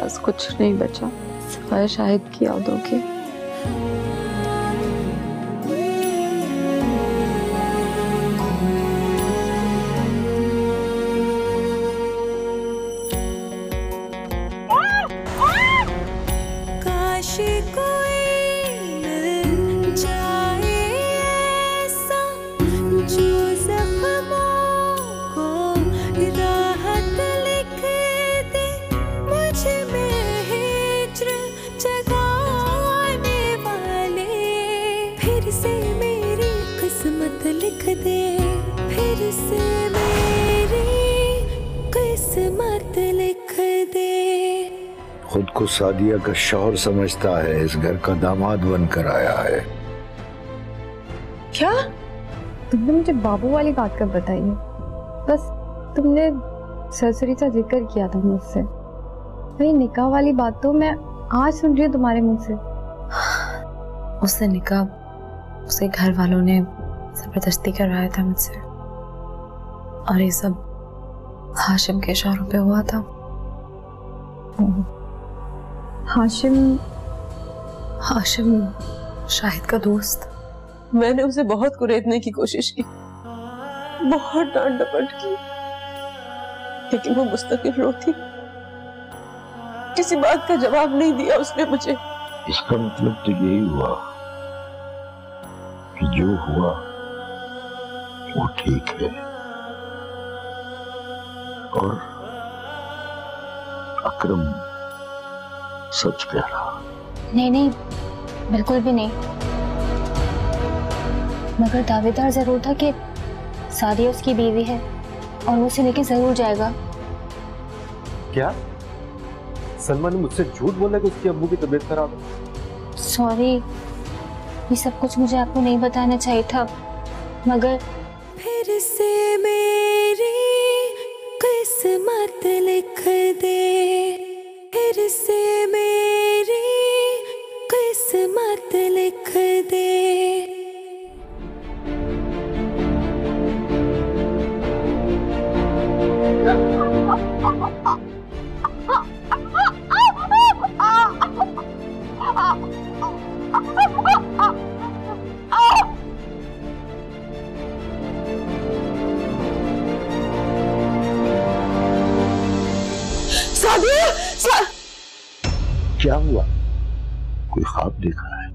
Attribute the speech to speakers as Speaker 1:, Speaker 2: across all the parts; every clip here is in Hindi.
Speaker 1: पास कुछ नहीं बचा सिवाय शाहिद की यादों के।
Speaker 2: खुद को सादिया का शौहर समझता है, इस घर का दामाद बनकर आया है।
Speaker 1: क्या?
Speaker 3: तुमने मुझे बाबू वाली बात कब बताई है? बस तुमने सरसरी सा जिक्र किया था मुझसे। भाई निकाह वाली बात तो मैं आज सुन रही हूँ तुम्हारे मुंह से।
Speaker 1: उससे निकाह उसे घर वालों ने जबरदस्ती करवाया था मुझसे, और ये सब हाशिम के इशारों पे हुआ था।
Speaker 3: हाशिम
Speaker 1: शाहिद का दोस्त।
Speaker 4: मैंने उसे बहुत कुरेदने की कोशिश की, बहुत डांट डपट की, लेकिन वो मुस्तकिल रोती, किसी बात का जवाब नहीं दिया उसने मुझे।
Speaker 2: इसका मतलब तो यही हुआ कि जो हुआ वो ठीक है, और अकरम सच कह रहा।
Speaker 5: नहीं, बिल्कुल भी नहीं। मगर दावेदार जरूर था कि सादिया उसकी बीवी है और वो उसे लेके जरूर जाएगा।
Speaker 6: क्या सलमा ने मुझसे झूठ बोला कि उसकी अम्मू की तबीयत खराब है?
Speaker 5: सॉरी, ये सब कुछ मुझे आपको नहीं बताना चाहिए था, मगर
Speaker 7: फिर से मेरी किस्मत लिख दे, फिर से मेरी किस्मत लिख दे।
Speaker 2: क्या हुआ? कोई ख्वाब देखा है?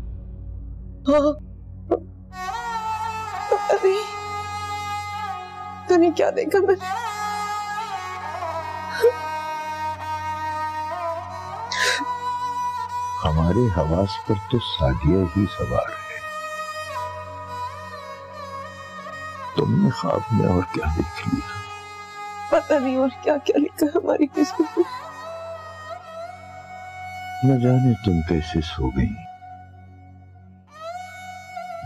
Speaker 4: तो नहीं क्या देखा मैंने?
Speaker 2: हमारे हवास पर तो सादिया ही सवार है। तुमने ख्वाब में और क्या देख लिया?
Speaker 4: पता नहीं और क्या क्या लिखा हमारी किस्मत में।
Speaker 2: न जाने तुम कैसे सो गई,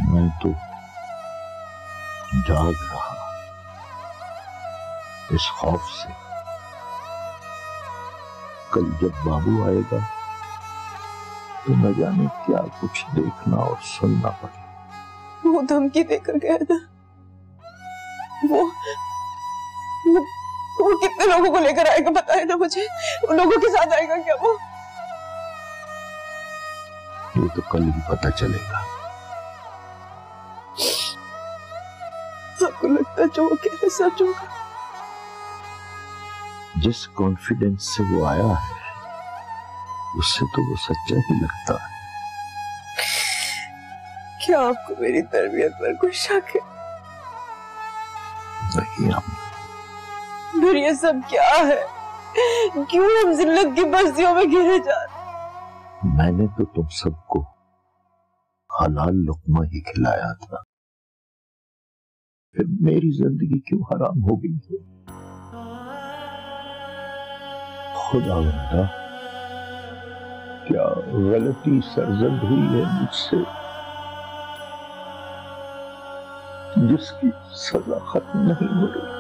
Speaker 2: मैं तो जाग रहा इस खौफ से कल जब बाबू आएगा तो न जाने क्या कुछ देखना और सुनना पड़े।
Speaker 4: वो धमकी देकर गया था। वो कितने लोगों को लेकर आएगा बताए ना मुझे। उन लोगों के साथ आएगा क्या वो?
Speaker 2: ये तो कल ही पता चलेगा।
Speaker 4: आपको लगता है जो वो कह रहे सच होगा?
Speaker 2: जिस कॉन्फिडेंस से वो आया है उससे तो वो सच्चा ही लगता है।
Speaker 4: क्या आपको मेरी तरबियत पर कोई शक है?
Speaker 2: नहीं
Speaker 4: फिर ये सब क्या है? क्यों हम जिल्लत की बस्तियों में घिरे जा रहे?
Speaker 2: मैंने तो तुम सबको हलाल लुक्मा ही खिलाया था, फिर मेरी जिंदगी क्यों हराम हो गई है? खुदावंदा, क्या गलती सरजद हुई है मुझसे जिसकी सजा खत्म नहीं हो रही?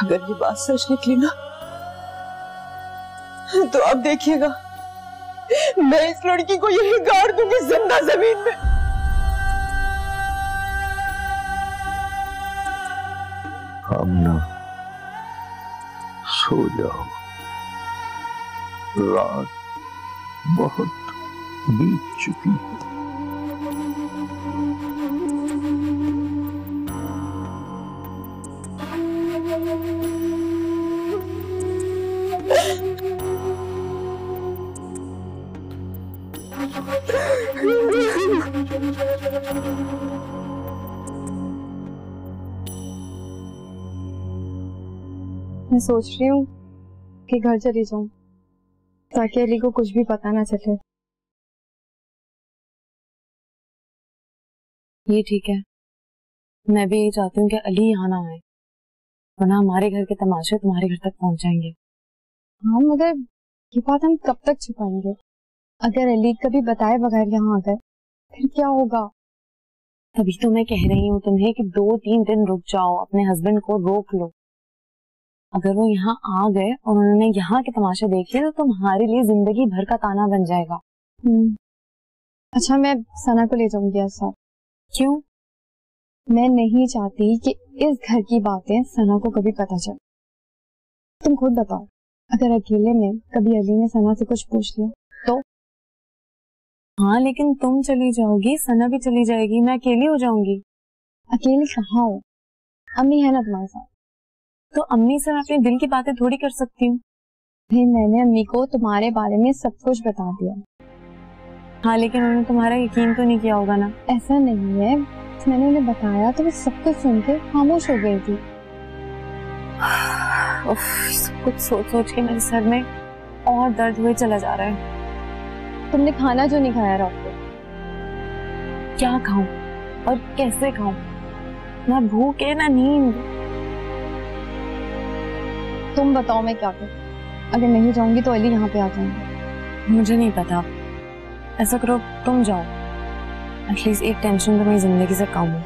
Speaker 4: अगर ये बात सच निकली ना तो आप देखिएगा मैं इस लड़की को यही गाड़ दूंगी जिंदा जमीन में।
Speaker 2: आमना, सो जाओ, रात बहुत बीत चुकी है।
Speaker 3: मैं सोच रही हूँ कि घर चली जाऊं ताकि अली को कुछ भी पता ना चले।
Speaker 1: ये ठीक है, मैं भी यही चाहती हूँ कि अली यहाँ ना आए, वरना हमारे घर के तमाशे तुम्हारे घर तक पहुंच जाएंगे।
Speaker 3: हाँ, मगर ये बात हम कब तक छुपाएंगे? अगर अली कभी बताए बगैर यहाँ आ गए फिर क्या होगा?
Speaker 1: तभी तो मैं कह रही हूँ तुम्हें कि 2-3 दिन रुक जाओ, अपने हस्बैंड को रोक लो। अगर वो यहाँ आ गए और उन्होंने यहाँ के तमाशे देख लिए तो तुम्हारे लिए जिंदगी भर का ताना बन जाएगा।
Speaker 3: अच्छा, मैं सना को ले जाऊंगी आज साथ।
Speaker 1: क्यों?
Speaker 3: मैं नहीं चाहती कि इस घर की बातें सना को कभी पता चले। तुम खुद बताओ, अगर अकेले में कभी अली ने सना से कुछ पूछ लिया तो?
Speaker 1: हाँ, लेकिन तुम चली जाओगी, सना भी चली जाएगी, मैं अकेली हो जाऊंगी।
Speaker 3: अकेली कहाँ हो, अम्मी है ना तुम्हारे साथ।
Speaker 1: तो अम्मी से मैं अपने दिल की बातें थोड़ी कर सकती हूँ।
Speaker 3: मैंने अम्मी को तुम्हारे बारे में सब कुछ बता दिया।
Speaker 1: हाँ, लेकिन उन्होंने तुम्हारा यकीन तो नहीं किया होगा ना?
Speaker 3: ऐसा नहीं है, मैंने उन्हें बताया तो वो सब कुछ सुन के खामोश हो गई थी।
Speaker 1: सब कुछ सोच सोच के मेरे सर में और दर्द हुए चला जा रहा है।
Speaker 3: तुमने खाना जो नहीं खाया रात को?
Speaker 1: क्या खाऊं और कैसे खाऊं? ना भूख है ना नींद।
Speaker 3: तुम बताओ मैं क्या करूं? अगर नहीं जाऊंगी तो अली यहाँ पे आ जाएंगे।
Speaker 1: मुझे नहीं पता, ऐसा करो तुम जाओ, एटलीस्ट एक टेंशन तो मेरी जिंदगी से कम हो।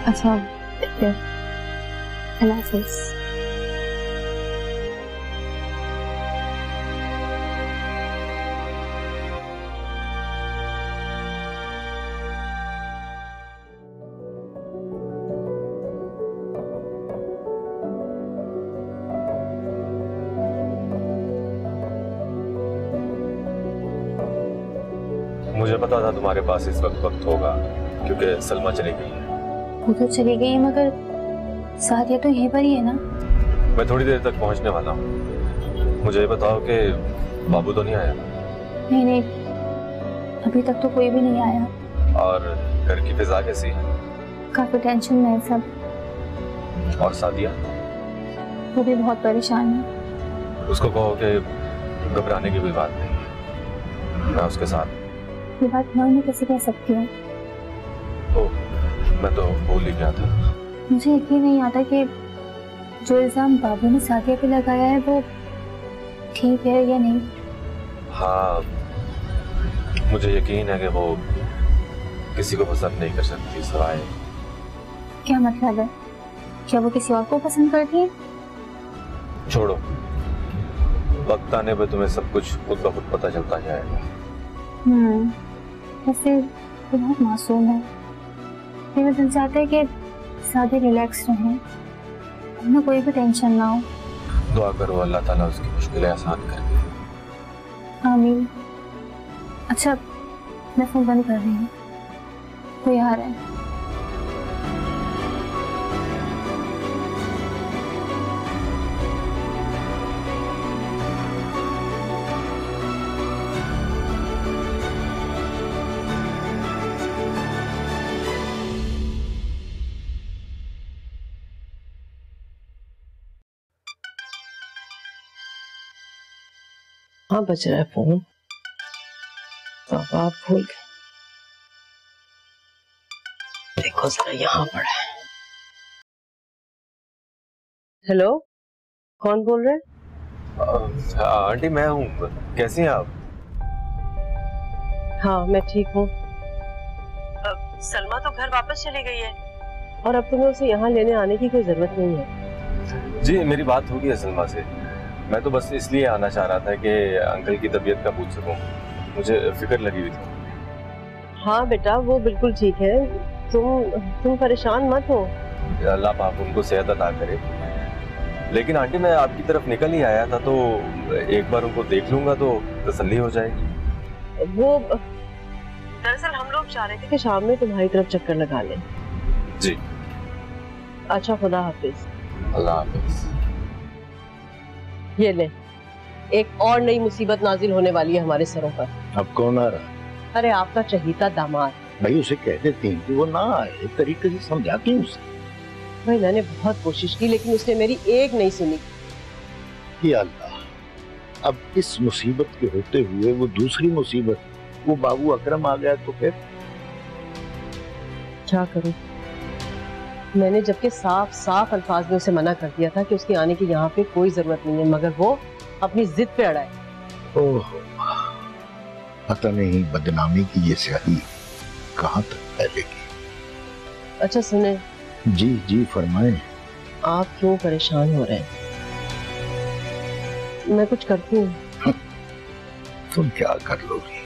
Speaker 3: अच्छा, ठीक है, अल्लाह हाफिज़।
Speaker 6: मुझे पता था तुम्हारे पास इस वक्त होगा, क्योंकि सलमा चली गई है।
Speaker 5: वो तो चली गई है, मगर सादिया तो यहीं पर ही है ना?
Speaker 6: मैं थोड़ी देर तक पहुंचने वाला हूँ। मुझे बताओ कि बाबू तो नहीं आया?
Speaker 5: नहीं नहीं, अभी तक तो कोई भी नहीं आया।
Speaker 6: और घर की फिजा कैसी है?
Speaker 5: काफी टेंशन में है सब।
Speaker 6: और सादिया?
Speaker 5: वो भी बहुत परेशान है।
Speaker 6: उसको कहो कि घबराने की कोई बात नहीं है, मैं उसके साथ।
Speaker 5: ये बात मैं उन्हें कैसे कह सकती हूँ?
Speaker 6: मैं तो भूल ही गया था।
Speaker 5: मुझे यकीन नहीं आता कि जो इल्जाम बाबू ने सादिया पे लगाया है वो ठीक है या नहीं।
Speaker 6: हाँ, मुझे यकीन है कि वो किसी को पसंद नहीं कर सकती सिवाय।
Speaker 5: क्या मतलब है? क्या वो किसी और को पसंद करती है?
Speaker 6: छोड़ो, वक्त आने पर तुम्हें सब कुछ खुद ब खुद पता चलता जाएगा।
Speaker 5: वैसे वो बहुत मासूम है। मेरा दिल चाहता है कि सादी रिलैक्स रहें, उन्हें कोई भी टेंशन ना हो।
Speaker 6: दुआ करो अल्लाह ताला उसकी मुश्किलें आसान कर दे।
Speaker 5: आमीन। अच्छा, मैं फोन बंद कर रही हूँ, कोई आ रहा है।
Speaker 4: हाँ, बज रहा है फोन। आप भूल गए। देखो जरा, यहाँ पड़ा है। हेलो, कौन बोल रहे हैं?
Speaker 6: आंटी मैं हूँ, कैसी हैं आप?
Speaker 4: हाँ, मैं ठीक हूँ। सलमा तो घर वापस चली गई है और अब तुम्हें उसे यहाँ लेने आने की कोई जरूरत नहीं है।
Speaker 6: जी, मेरी बात हो गई है सलमा से। मैं तो बस इसलिए आना चाह रहा था कि अंकल की तबीयत का पूछ सकूं, मुझे फिक्र लगी हुई थी।
Speaker 4: हाँ बेटा, वो बिल्कुल ठीक है। तुम परेशान मत हो।
Speaker 6: अल्लाह पाक उनको सेहत अता करे। लेकिन आंटी मैं आपकी तरफ निकल ही आया था, तो एक बार उनको देख लूंगा तो तसल्ली हो जाएगी।
Speaker 4: वो दरअसल हम लोग चाह रहे थे कि शाम में तुम्हारी तरफ चक्कर लगा लें।
Speaker 6: जी
Speaker 4: अच्छा, खुदा हाफिज।
Speaker 6: अल्लाह हाफिज।
Speaker 4: ये ले, एक और नई मुसीबत नाजिल होने वाली है हमारे सरों पर।
Speaker 2: अब कौन आ रहा?
Speaker 4: अरे आपका चहीता दामाद।
Speaker 2: भाई उसे कह देते हैं कि वो ना आए, तरीके से समझाते हैं उसे।
Speaker 4: भाई मैंने बहुत कोशिश की लेकिन उसने मेरी एक नहीं सुनी।
Speaker 2: या अल्लाह, अब इस मुसीबत के होते हुए वो दूसरी मुसीबत, वो बाबू अकरम आ गया तो फिर
Speaker 4: क्या करूं? मैंने जबकि साफ साफ अल्फाज में उसे मना कर दिया था कि उसके आने की यहाँ पे कोई जरूरत नहीं है, मगर वो अपनी जिद पे अड़ा है।
Speaker 2: ओह, पता नहीं बदनामी की ये स्याही कहाँ तक फैलेगी।
Speaker 4: अच्छा सुने।
Speaker 2: जी जी फरमाएं।
Speaker 4: आप क्यों परेशान हो रहे हैं? मैं कुछ करती हूँ।
Speaker 2: तुम क्या कर लोगी?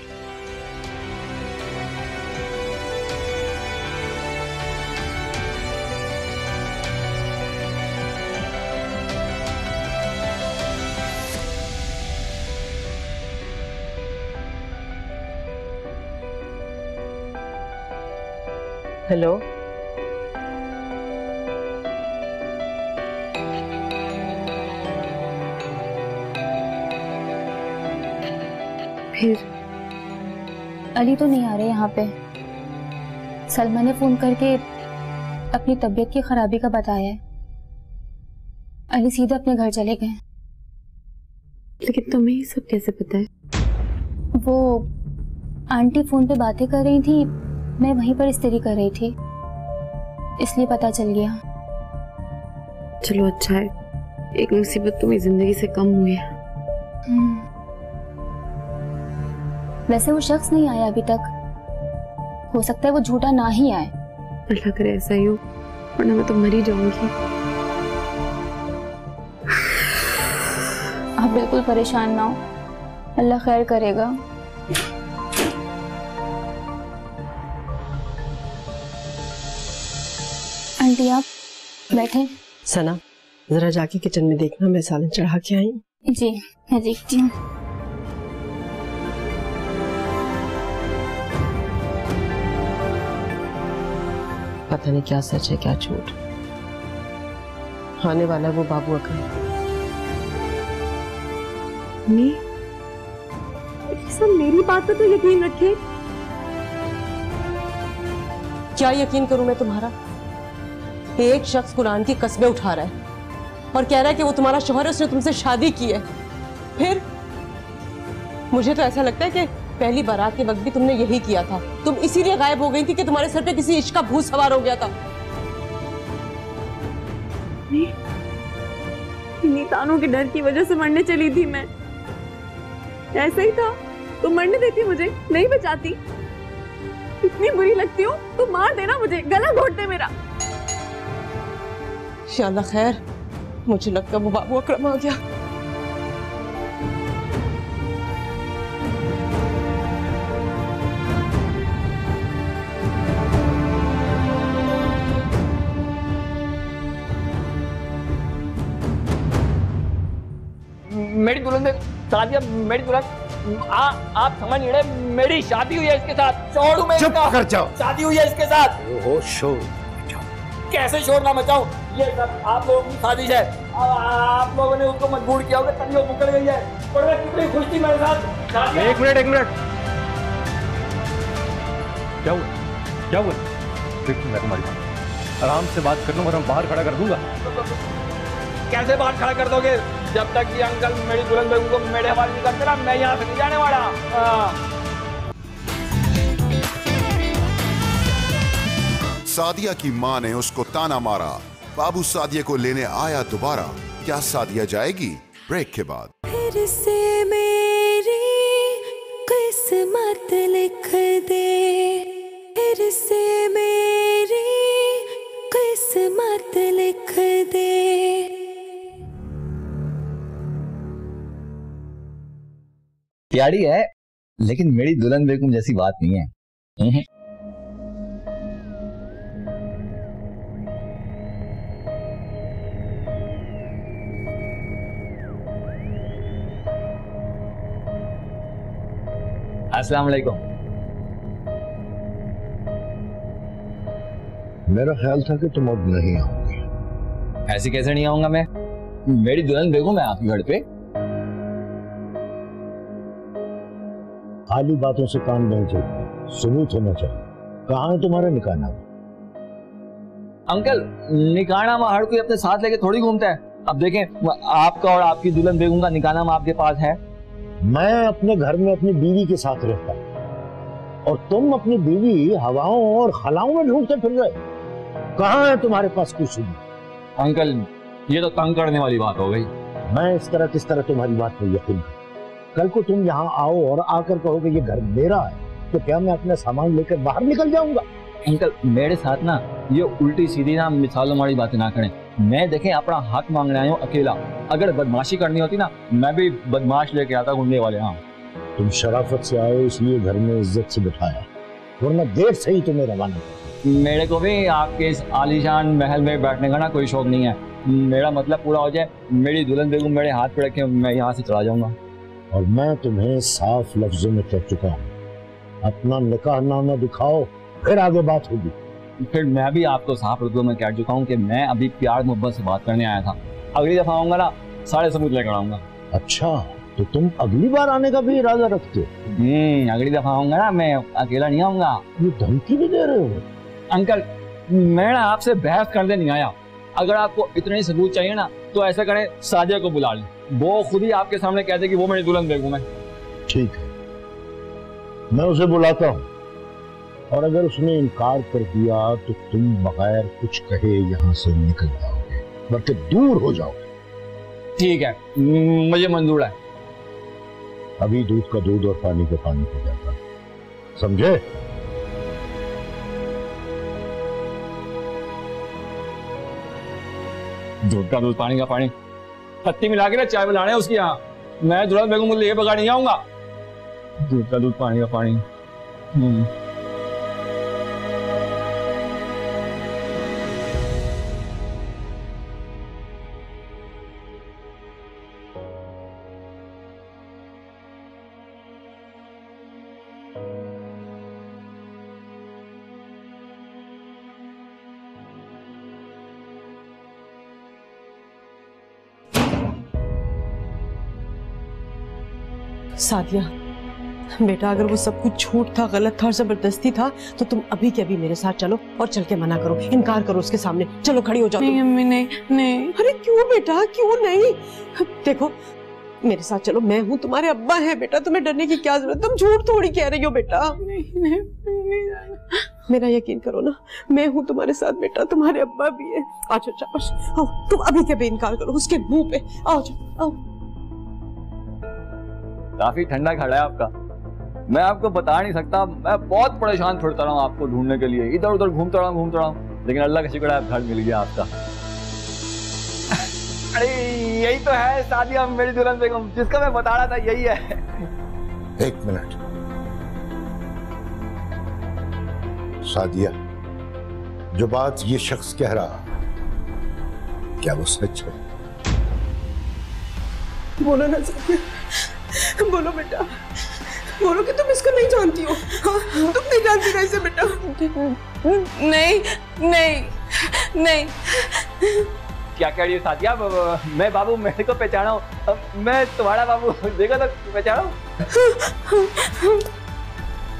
Speaker 4: हेलो,
Speaker 5: फिर अली तो नहीं आ रहे यहाँ पे। सलमा ने फोन करके अपनी तबीयत की खराबी का बताया है। अली सीधे अपने घर चले गए।
Speaker 1: लेकिन तुम्हें ये सब कैसे पता है?
Speaker 5: वो आंटी फोन पे बातें कर रही थी, मैं वहीं पर इस्त्री कर रही थी, इसलिए पता चल गया।
Speaker 1: चलो अच्छा है, एक मुसीबत तुम्हें जिंदगी से कम हुई है।
Speaker 5: वैसे वो शख्स नहीं आया अभी तक, हो सकता है वो झूठा ना ही आए।
Speaker 1: अल्लाह करे ऐसा ही हो, वरना मैं तो मर ही जाऊंगी।
Speaker 5: आप बिल्कुल परेशान ना हो, अल्लाह खैर करेगा। आंटी आप बैठे।
Speaker 4: सना जरा जाके किचन में देखना, मैं सालन चढ़ा के आई।
Speaker 5: जी मैं देखती हूँ।
Speaker 4: पता नहीं क्या सच है क्या झूठ। आने वाला वो बाबू अकरम।
Speaker 1: सब मेरी बात पे तो यकीन रखे।
Speaker 4: क्या यकीन करूं मैं तुम्हारा? एक शख्स कुरान की कस्में उठा रहा है और कह रहा है कि वो तुम्हारा शौहर है, उसने तुमसे शादी की है। फिर मुझे तो ऐसा लगता है कि पहली बारात के वक्त भी तुमने यही किया था। तुम इसीलिए गायब हो गई थी कि तुम्हारे सर पे किसी इश्क का भूत सवार हो गया था।
Speaker 1: इन्हीं तानों के डर की वजह से मरने चली थी मैं। ऐसा ही था, तुम मरने देती मुझे, नहीं बचाती। इतनी बुरी लगती हूँ, तुम मार देना मुझे, गला घोट दे मेरा।
Speaker 4: इंशाअल्लाह खैर। मुझे लगता वो बाबू अकरम आ गया।
Speaker 8: मेरी दुल्हन ने शादी, मेरी दुल्हन आप समझ नहीं रहे, मेरी शादी हुई है इसके साथ। छोड़ू मैं
Speaker 2: चुप कर जाओ।
Speaker 8: शादी हुई है इसके साथ।
Speaker 2: ओहो शोर
Speaker 8: कैसे शोर ना मचाऊं? ये सब आप लोगों की साजिश है। आप लोगों ने उसको मजबूर किया होगा, तभी वो मुकर गई है। और मैं कितनी खुश थी मेरे साथ।
Speaker 6: एक मिनट क्या हुआ? क्या हुआ? देखिए मैं तुम्हारी बात आराम से बात कर लूं और हम बाहर खड़ा कर दूंगा।
Speaker 8: कैसे बाहर खड़ा कर दोगे? जब तक ये अंकल मेरी दुल्हन बेगम को मेरे हवाले नहीं करते ना, मैं यहाँ से नहीं जाने वाला।
Speaker 9: सादिया की मां ने उसको ताना मारा। बाबू सादिया को लेने आया दोबारा। क्या सादिया जाएगी? ब्रेक के बाद।
Speaker 7: फिर से मेरी किस्मत लिख दे, फिर से मेरी किस्मत लिख दे।
Speaker 10: प्यारी है लेकिन मेरी दुल्हन बेगम जैसी बात नहीं है। अस्सलाम वालेकुम।
Speaker 2: मेरा ख्याल था कि तुम अब नहीं आओगे।
Speaker 10: ऐसे कैसे नहीं आऊंगा मैं? मेरी दुल्हन बेगम है आपके घर पे।
Speaker 2: खाली बातों से काम नहीं चलता, सबूत होना चाहिए। कहाँ है तुम्हारा निकाहनामा?
Speaker 10: अंकल, निकाहनामा हर कोई अपने साथ लेके थोड़ी घूमता है। अब देखें, आपका और आपकी दुल्हन बेगम का निकाहनामा आपके पास है।
Speaker 2: मैं अपने घर में अपनी बीवी के साथ रहता हूँ और तुम अपनी बीवी हवाओं और खलाओं में ढूंढते फिर रहे। कहाँ है तुम्हारे पास कुछ सबूत?
Speaker 10: अंकल, ये तो तंग करने वाली बात हो गई।
Speaker 2: मैं इस तरह किस तरह तुम्हारी बात पर यकीन करूं? कल को तुम यहाँ आओ और आकर कहोगे ये घर मेरा है, तो क्या मैं अपना सामान लेकर बाहर निकल जाऊंगा?
Speaker 10: अंकल, मेरे साथ ना ये उल्टी सीधी ना मिसालों वाली बातें ना करें। मैं देखें अपना हक मांगने आया हूँ अकेला। अगर बदमाशी करनी होती ना, मैं भी बदमाश लेके आता गुंडे वाले। हाँ,
Speaker 2: तुम शराफत से आए इसलिए घर में इज्जत से बिठाया, वरना देर से ही तुम्हें रवाना कर।
Speaker 10: मेरे को भी आपके इस आलीशान महल में बैठने का ना कोई शौक नहीं है। मेरा मतलब पूरा हो जाए, मेरी दुल्हन बेगम मेरे हाथ पे रखे, मैं यहाँ से चला जाऊंगा।
Speaker 2: और मैं तुम्हें साफ लफ्जों में कह चुका हूँ, अपना निकाहनामा दिखाओ, फिर आगे बात होगी।
Speaker 10: फिर मैं भी आपको साफ लफ्जों में कह चुका हूँ कि मैं अभी प्यार मोहब्बत से बात करने आया था। अगली दफा आऊंगा ना, सारे सबूत लेकर आऊंगा।
Speaker 2: अच्छा, तो तुम अगली बार आने का भी इरादा रखते हो?
Speaker 10: अगली दफा आऊंगा ना, मैं अकेला नहीं आऊंगा।
Speaker 2: ये धमकी भी दे रहे हो?
Speaker 10: अंकल, मैं ना आपसे बहस करने नहीं आया। अगर आपको इतने ही सबूत चाहिए ना, तो ऐसा करें, सादिया को बुला लें, वो खुद ही आपके सामने कहते कि वो मेरी दुल्हन बेगम है। ठीक है,
Speaker 2: मैं उसे बुलाता हूँ, और अगर उसने इनकार कर दिया तो तुम बगैर कुछ कहे यहाँ से निकल जाओगे, बल्कि दूर हो जाओगे।
Speaker 10: ठीक है, मुझे मंजूर है।
Speaker 2: अभी दूध का दूध और पानी का पानी हो जाता, समझे?
Speaker 10: दूध का दूध पानी का पानी, पत्ती मिला के ना चाय बनाने उसकी यहाँ। मैं दुल्हन बेगम को लिए बगैर नहीं आऊंगा। दूध का दूध पानी का पानी।
Speaker 4: सादिया बेटा, अगर वो सब कुछ झूठ था, गलत था और जबरदस्ती था, तो तुम अभी के अभी मेरे साथ चलो और चल के मना करो, इनकार करो उसके सामने। चलो, खड़ी हो जाओ।
Speaker 1: नहीं अम्मी, नहीं नहीं।
Speaker 4: अरे क्यों बेटा, क्यों नहीं? देखो, मेरे साथ चलो, मैं हूँ, तुम्हारे अब्बा हैं बेटा, तुम्हें डरने की क्या जरूरत? तुम झूठ थोड़ी कह रही हो बेटा।
Speaker 1: नहीं,
Speaker 4: मेरा यकीन करो ना, मैं हूँ तुम्हारे साथ बेटा, तुम्हारे अब्बा भी है। अच्छा आओ, तुम अभी के अभी इनकार करो उसके मुंह पे। आओ आओ।
Speaker 10: काफी ठंडा खड़ा है आपका, मैं आपको बता नहीं सकता। मैं बहुत परेशान फिरता रहा हूँ आपको ढूंढने के लिए, इधर उधर घूमता रहा हूँ, लेकिन अल्लाह का शुक्र है घर मिल गया आपका। अरे यही तो है सादिया, मेरी दुल्हन बेगम, जिसका मैं बता रहा था, यही है।
Speaker 9: एक मिनट, सादिया, जो बात ये शख्स कह रहा, क्या वो सच है?
Speaker 4: बोलो ना सादिया, बोलो बेटा, बोलो कि तुम इसको नहीं जानती हो। हाँ, तुम नहीं जानती ना इसे बेटा?
Speaker 1: नहीं नहीं नहीं।
Speaker 10: क्या कह रही है सादिया? मैं बाबू, मेरे को पहचाना हो? मैं तुम्हारा बाबू, देखो तो पहचाना हो?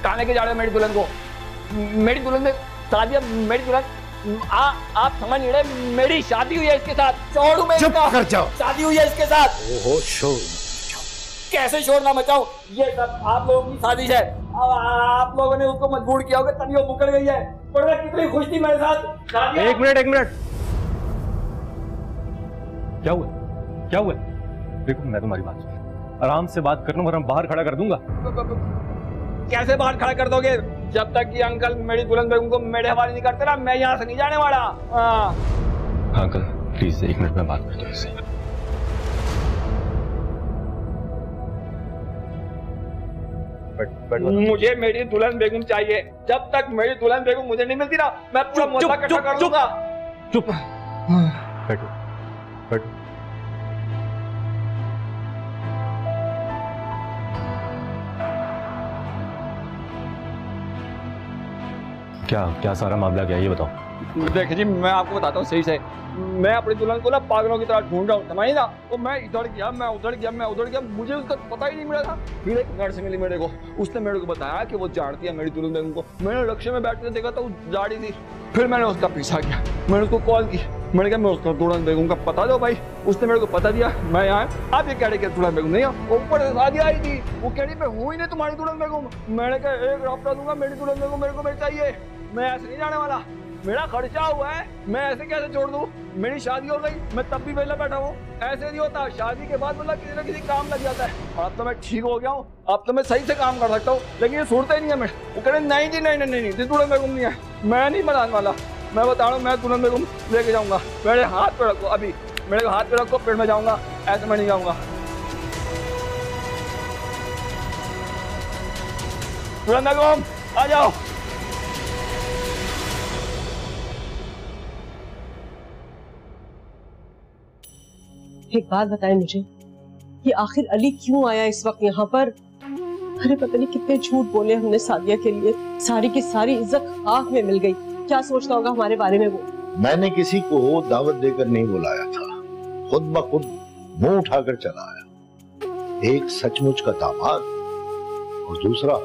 Speaker 10: कहाँ लेके जा रहे हो मेरी दुल्हन को? मेरी दुल्हन में सादिया, मेरी दुल्हन, आप समझ नहीं रहे, मेरी शादी हुई है इसके साथ। छोड़ू मैं इसका,
Speaker 9: कर जाओ।
Speaker 8: शादी हुई है इसके साथ।
Speaker 9: ओहो, शोर
Speaker 8: कैसे शोर ना मचाऊं? ये सब आप लोगों की साजिश है। अब आप लोगों ने उसको मजबूर किया होगा, तभी वो मुकर गई है। पर कितनी खुश थी मेरे साथ।
Speaker 6: एक मिनट, क्या हुआ? क्या हुआ? देखो, मैं तुम्हारी बात सुन, आराम से बात करना, वरना बाहर खड़ा कर दूंगा।
Speaker 10: कैसे बाहर खड़ा कर दोगे? जब तक कि अंकल मेरी दुल्हन बेगम को मेरे हवाले नहीं करते ना, मैं यहाँ से नहीं जाने वाला।
Speaker 6: हाँ अंकल, प्लीज 1 मिनट में बात करता हूँ इससे।
Speaker 10: मुझे मेरी दुल्हन बेगम चाहिए। जब तक मेरी दुल्हन बेगम मुझे नहीं मिलती ना, मैं पूरा मोहल्ला इकट्ठा कर दूंगा।
Speaker 6: चुप, बैठो बैठो। क्या सारा मामला क्या है ये बताओ।
Speaker 10: देखिए जी, मैं आपको बताता हूँ सही से। मैं अपनी दुल्हन को ना पागलों की तरह ढूंढ रहा हूँ, समझिए ना। तो मैं इधर गया, मैं उधर गया, मुझे उसका पता ही नहीं मिला था। फिर एक नर्स मिली मेरे को, उसने मेरे को बताया कि वो जानती है मेरी दुल्हन बेगम को। मैंने रक्शे में बैठ कर देखा था, वो जा रही थी। फिर मैंने उसका पीछा किया, मैंने उसको कॉल की, मैंने कहा मैं उसका दुल्हन बेगम का पता दो भाई। उसने मेरे को पता दिया, मैं यहाँ। आप ये कह रहे दुल्हन बेगम नहीं है, ऊपर से शादी आई थी, वो कह रही मैं हूँ ही नहीं तुम्हारी दुल्हन बेगम। मैंने कहा एक हफ्ता दूंगा, मेरी दुल्हन बेगम मेरे को मिल चाहिए, मैं ऐसे नहीं जाने वाला। मेरा खर्चा हुआ है, मैं ऐसे कैसे छोड़ दूं? मेरी शादी हो गई, मैं तब भी वेला बैठा हूँ। ऐसे नहीं होता, शादी के बाद मतलब किसी न किसी काम लग जाता है। अब तो मैं ठीक हो गया हूँ, अब तो मैं सही से काम कर सकता हूँ, लेकिन ये सुनता ही नहीं है। मैं वो कह रहे नहीं जी नहीं, दुल्हन बेगम नहीं है, मैं नहीं बनाने वाला। मैं बता रहा हूँ, मैं दुल्हन बेगम लेके जाऊंगा। मेरे हाथ पे रखो, अभी मेरे को हाथ पे रखो, फिर मैं जाऊंगा, ऐसे मैं नहीं जाऊंगा। दुल्हन बेगम आ जाओ।
Speaker 4: एक बात बताएं मुझे, ये आखिर अली क्यों आया इस वक्त यहाँ पर? अरे पता नहीं कितने झूठ बोले हमने सादिया के लिए, सारी की सारी इज्जत खाक में मिल गई। क्या सोचता होगा हमारे बारे में वो?
Speaker 2: मैंने किसी को दावत देकर नहीं बुलाया था, खुद ब खुद मुंह उठाकर चला आया। एक सचमुच का दामाद और दूसरा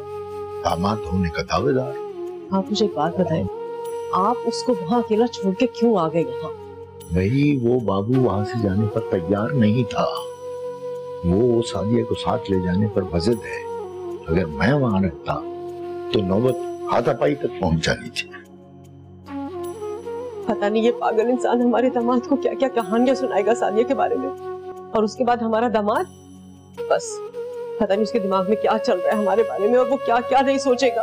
Speaker 2: दामाद होने का दावेदार।
Speaker 4: आप मुझे एक बात बताएं, आप उसको वहाँ अकेला छोड़ के क्यों आ गए यहाँ?
Speaker 2: भाई वो बाबू वहां से जाने पर तैयार नहीं था, वो सादिया को साथ ले जाने पर वजद है। अगर मैं वहां रहता तो नौबत हाथापाई तक पहुंच जानी थी।
Speaker 4: पता नहीं ये पागल इंसान हमारे दामाद को क्या क्या कहानियां सुनाएगा सादिया के बारे में, और उसके बाद हमारा दामाद बस पता नहीं उसके दिमाग में क्या चल रहा है हमारे बारे में, और वो क्या क्या नहीं सोचेगा।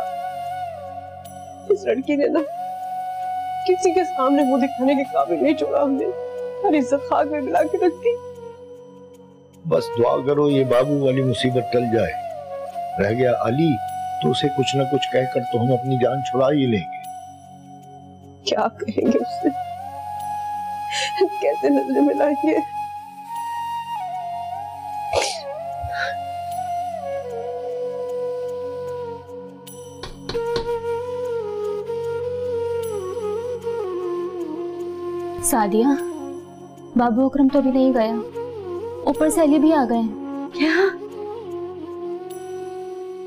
Speaker 4: इस लड़की ने ना किसी के सामने मुंह दिखाने के काबिल नहीं छोड़ा हमने, और इज्जत खाक में मिला के रख दी।
Speaker 2: बस दुआ करो ये बाबू वाली मुसीबत टल जाए। रह गया अली, तो उसे कुछ ना कुछ कहकर तो हम अपनी जान छुड़ा ही लेंगे।
Speaker 4: क्या कहेंगे उससे, कैसे नजरें मिलाएंगे?
Speaker 5: सादिया, बाबू अकरम तो अभी नहीं गया, ऊपर से अली भी आ गए।
Speaker 1: क्या?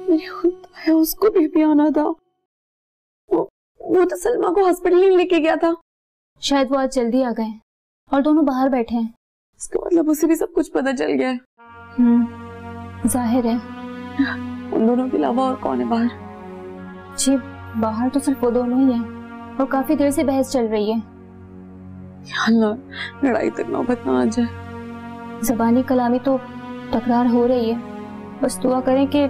Speaker 1: मेरे खुदा है, उसको भी आना था। वो तो सलमा को हॉस्पिटल नहीं लेके गया था।
Speaker 5: शायद वो आज जल्दी आ गए और दोनों बाहर बैठे हैं।
Speaker 1: इसका मतलब उसे भी सब कुछ पता चल गया है।
Speaker 5: जाहिर है।
Speaker 1: उन दोनों के अलावा और कौन है बाहर?
Speaker 5: जी, बाहर तो सिर्फ वो दोनों ही हैं और काफी देर से बहस चल रही है।
Speaker 1: लड़ाई तक नौबत ना आ जाए।
Speaker 5: ज़बानी कलामी तो तकरार हो रही है, बस दुआ करें कि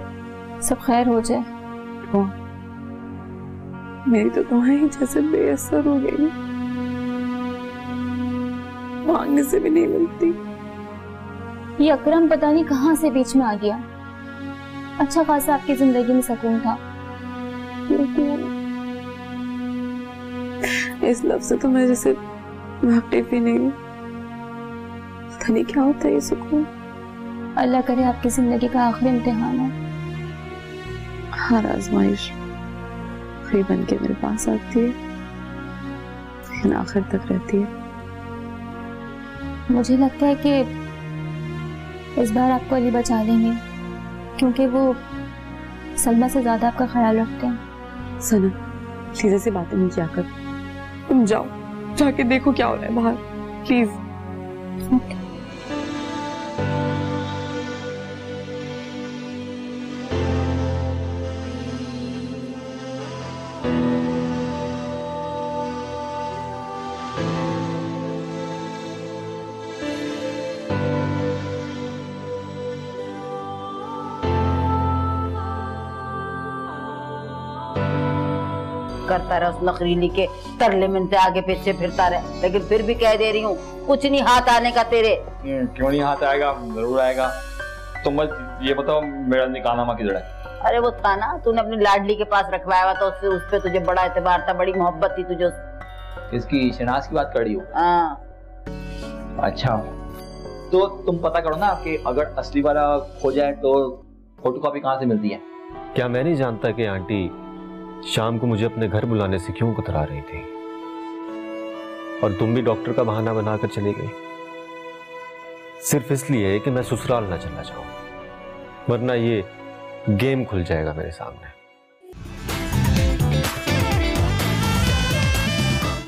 Speaker 5: सब खैर हो जाए।
Speaker 1: मेरी तो दुआएं ही जैसे बेअसर हो गई, मांगने से भी नहीं मिलती।
Speaker 5: ये अकरम पता नहीं कहां से बीच में आ गया। अच्छा खासा आपकी जिंदगी में सुकून था।
Speaker 1: इस लफ्ज़ से तो मैं जैसे वाकिफ ही नहीं, पता नहीं क्या होता है ये सुकून।
Speaker 5: अल्लाह करे आपकी जिंदगी का आखिरी इम्तिहान हो।
Speaker 1: हर आजमाइश खरी बन के मेरे पास आती है, लेकिन आखिर तक रहती है।
Speaker 5: मुझे लगता है कि इस बार आपको अली बचा लेंगे, क्योंकि वो सलमा से ज्यादा आपका ख्याल रखते हैं।
Speaker 1: सना, प्लीज ऐसी बातें नहीं किया कर। तुम जाओ, जाके देखो क्या हो रहा है बाहर, प्लीज।
Speaker 5: ओके।
Speaker 11: करता रहा उस नखरीली के तरले मिनते आगे पीछे फिरता रहे, लेकिन फिर भी कह दे रही हूँ कुछ नहीं हाथ आने का तेरे।
Speaker 10: क्यों नहीं हाथ आएगा? जरूर आएगा। तुम बस ये बताओ मेरा निकाहनामा किधर है?
Speaker 11: अरे वो था ना, तूने अपनी लाडली के पास रखवाया हुआ था, उससे उस पे तुझे बड़ा एतबार था, बड़ी मोहब्बत थी तुझे।
Speaker 10: इसकी शनाज की बात कर रही हो?
Speaker 11: हाँ।
Speaker 10: अच्छा, तो तुम पता करो ना कि अगर असली वाला खो जाए तो फोटोकॉपी कहाँ से मिलती है।
Speaker 6: क्या मैं नहीं जानता कि आंटी शाम को मुझे अपने घर बुलाने से क्यों कतरा रही थी, और तुम भी डॉक्टर का बहाना बनाकर चली गई, सिर्फ इसलिए कि मैं ससुराल ना चला जाऊं, वरना ये गेम खुल जाएगा मेरे सामने।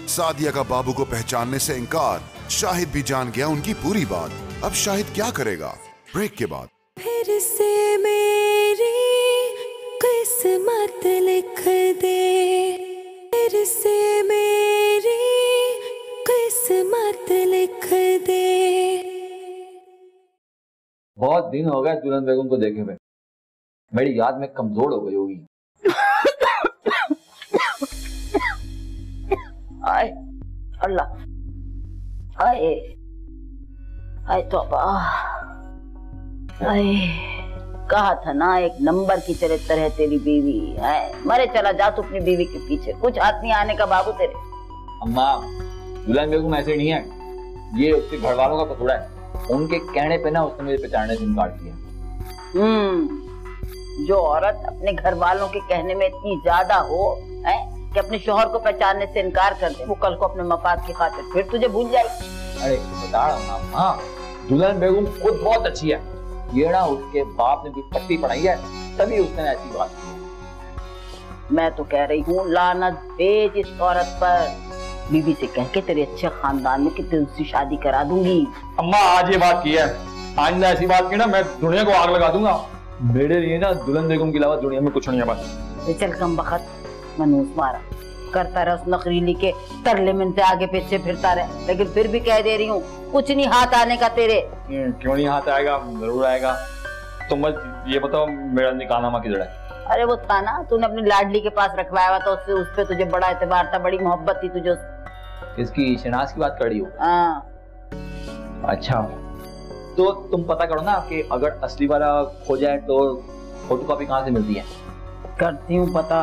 Speaker 9: सादिया का बाबू को पहचानने से इनकार, शाहिद भी जान गया उनकी पूरी बात। अब शाहिद क्या करेगा? ब्रेक के बाद।
Speaker 7: फिर से मेरी किस्मत लिख दे, फिर से मेरी किस्मत लिख दे।
Speaker 10: बहुत दिन हो गए दुल्हन बेगम को देखे हुए, मेरी याद में कमजोर हो गई होगी।
Speaker 11: आए अल्लाह, आए आए तौबा, आए कहा था ना एक नंबर की चरित्र है तेरी बीवी है। मरे चला जा तू अपनी बीवी के पीछे, कुछ हाथ नहीं आने का बाबू तेरे।
Speaker 10: अम्मा दुल्हन बेगम ऐसे नहीं है, ये उसके घर वालों का कसूर है। उनके कहने पे ना उसने मुझे पहचानने से इनकार किया।
Speaker 11: जो औरत अपने घर वालों के कहने में इतनी ज्यादा हो है कि अपने शौहर को पहचानने से इनकार कर दे, वो कल को अपने मफाद की खातिर फिर तुझे भूल जाएगी।
Speaker 10: अरे बता रहा हूँ ना, हाँ दुल्हन बेगम खुद बहुत अच्छी है, ये ना उसके बाप ने भी पट्टी पढ़ाई है, तभी उसने ऐसी बात की।
Speaker 11: मैं तो कह रही हूँ लानत भेज इस औरत पर, बीबी से कह के तेरे अच्छे खानदान में कि तुझसे शादी करा दूंगी।
Speaker 10: अम्मा आज ये बात की है, आज ने ऐसी बात की ना मैं दुनिया को आग लगा दूंगा। मेरे लिए ना दुल्हन बेगम के अलावा दुनिया में कुछ नहीं है बस।
Speaker 11: चल कम बखत मनूस मारा करता रहा, उस नखरीली के तरले मिनते आगे पीछे फिरता रहे, लेकिन फिर भी कह दे रही हूँ कुछ नहीं हाथ आने का तेरे।
Speaker 10: क्यों नहीं हाथ आएगा? जरूर आएगा। तुम बस ये बताओ मेरा निकाहनामा किधर है?
Speaker 11: अरे वो था ना, तूने अपनी लाडली के पास रखवाया हुआ था, उससे उस पे तुझे बड़ा एतबार था, बड़ी मोहब्बत थी तुझे।
Speaker 10: इसकी शनाज की बात कर रही हो?
Speaker 11: हाँ।
Speaker 10: अच्छा तो तुम पता करो ना कि अगर असली वाला खो जाए तो फोटोकॉपी कहाँ से मिलती है?
Speaker 11: करती हूँ पता,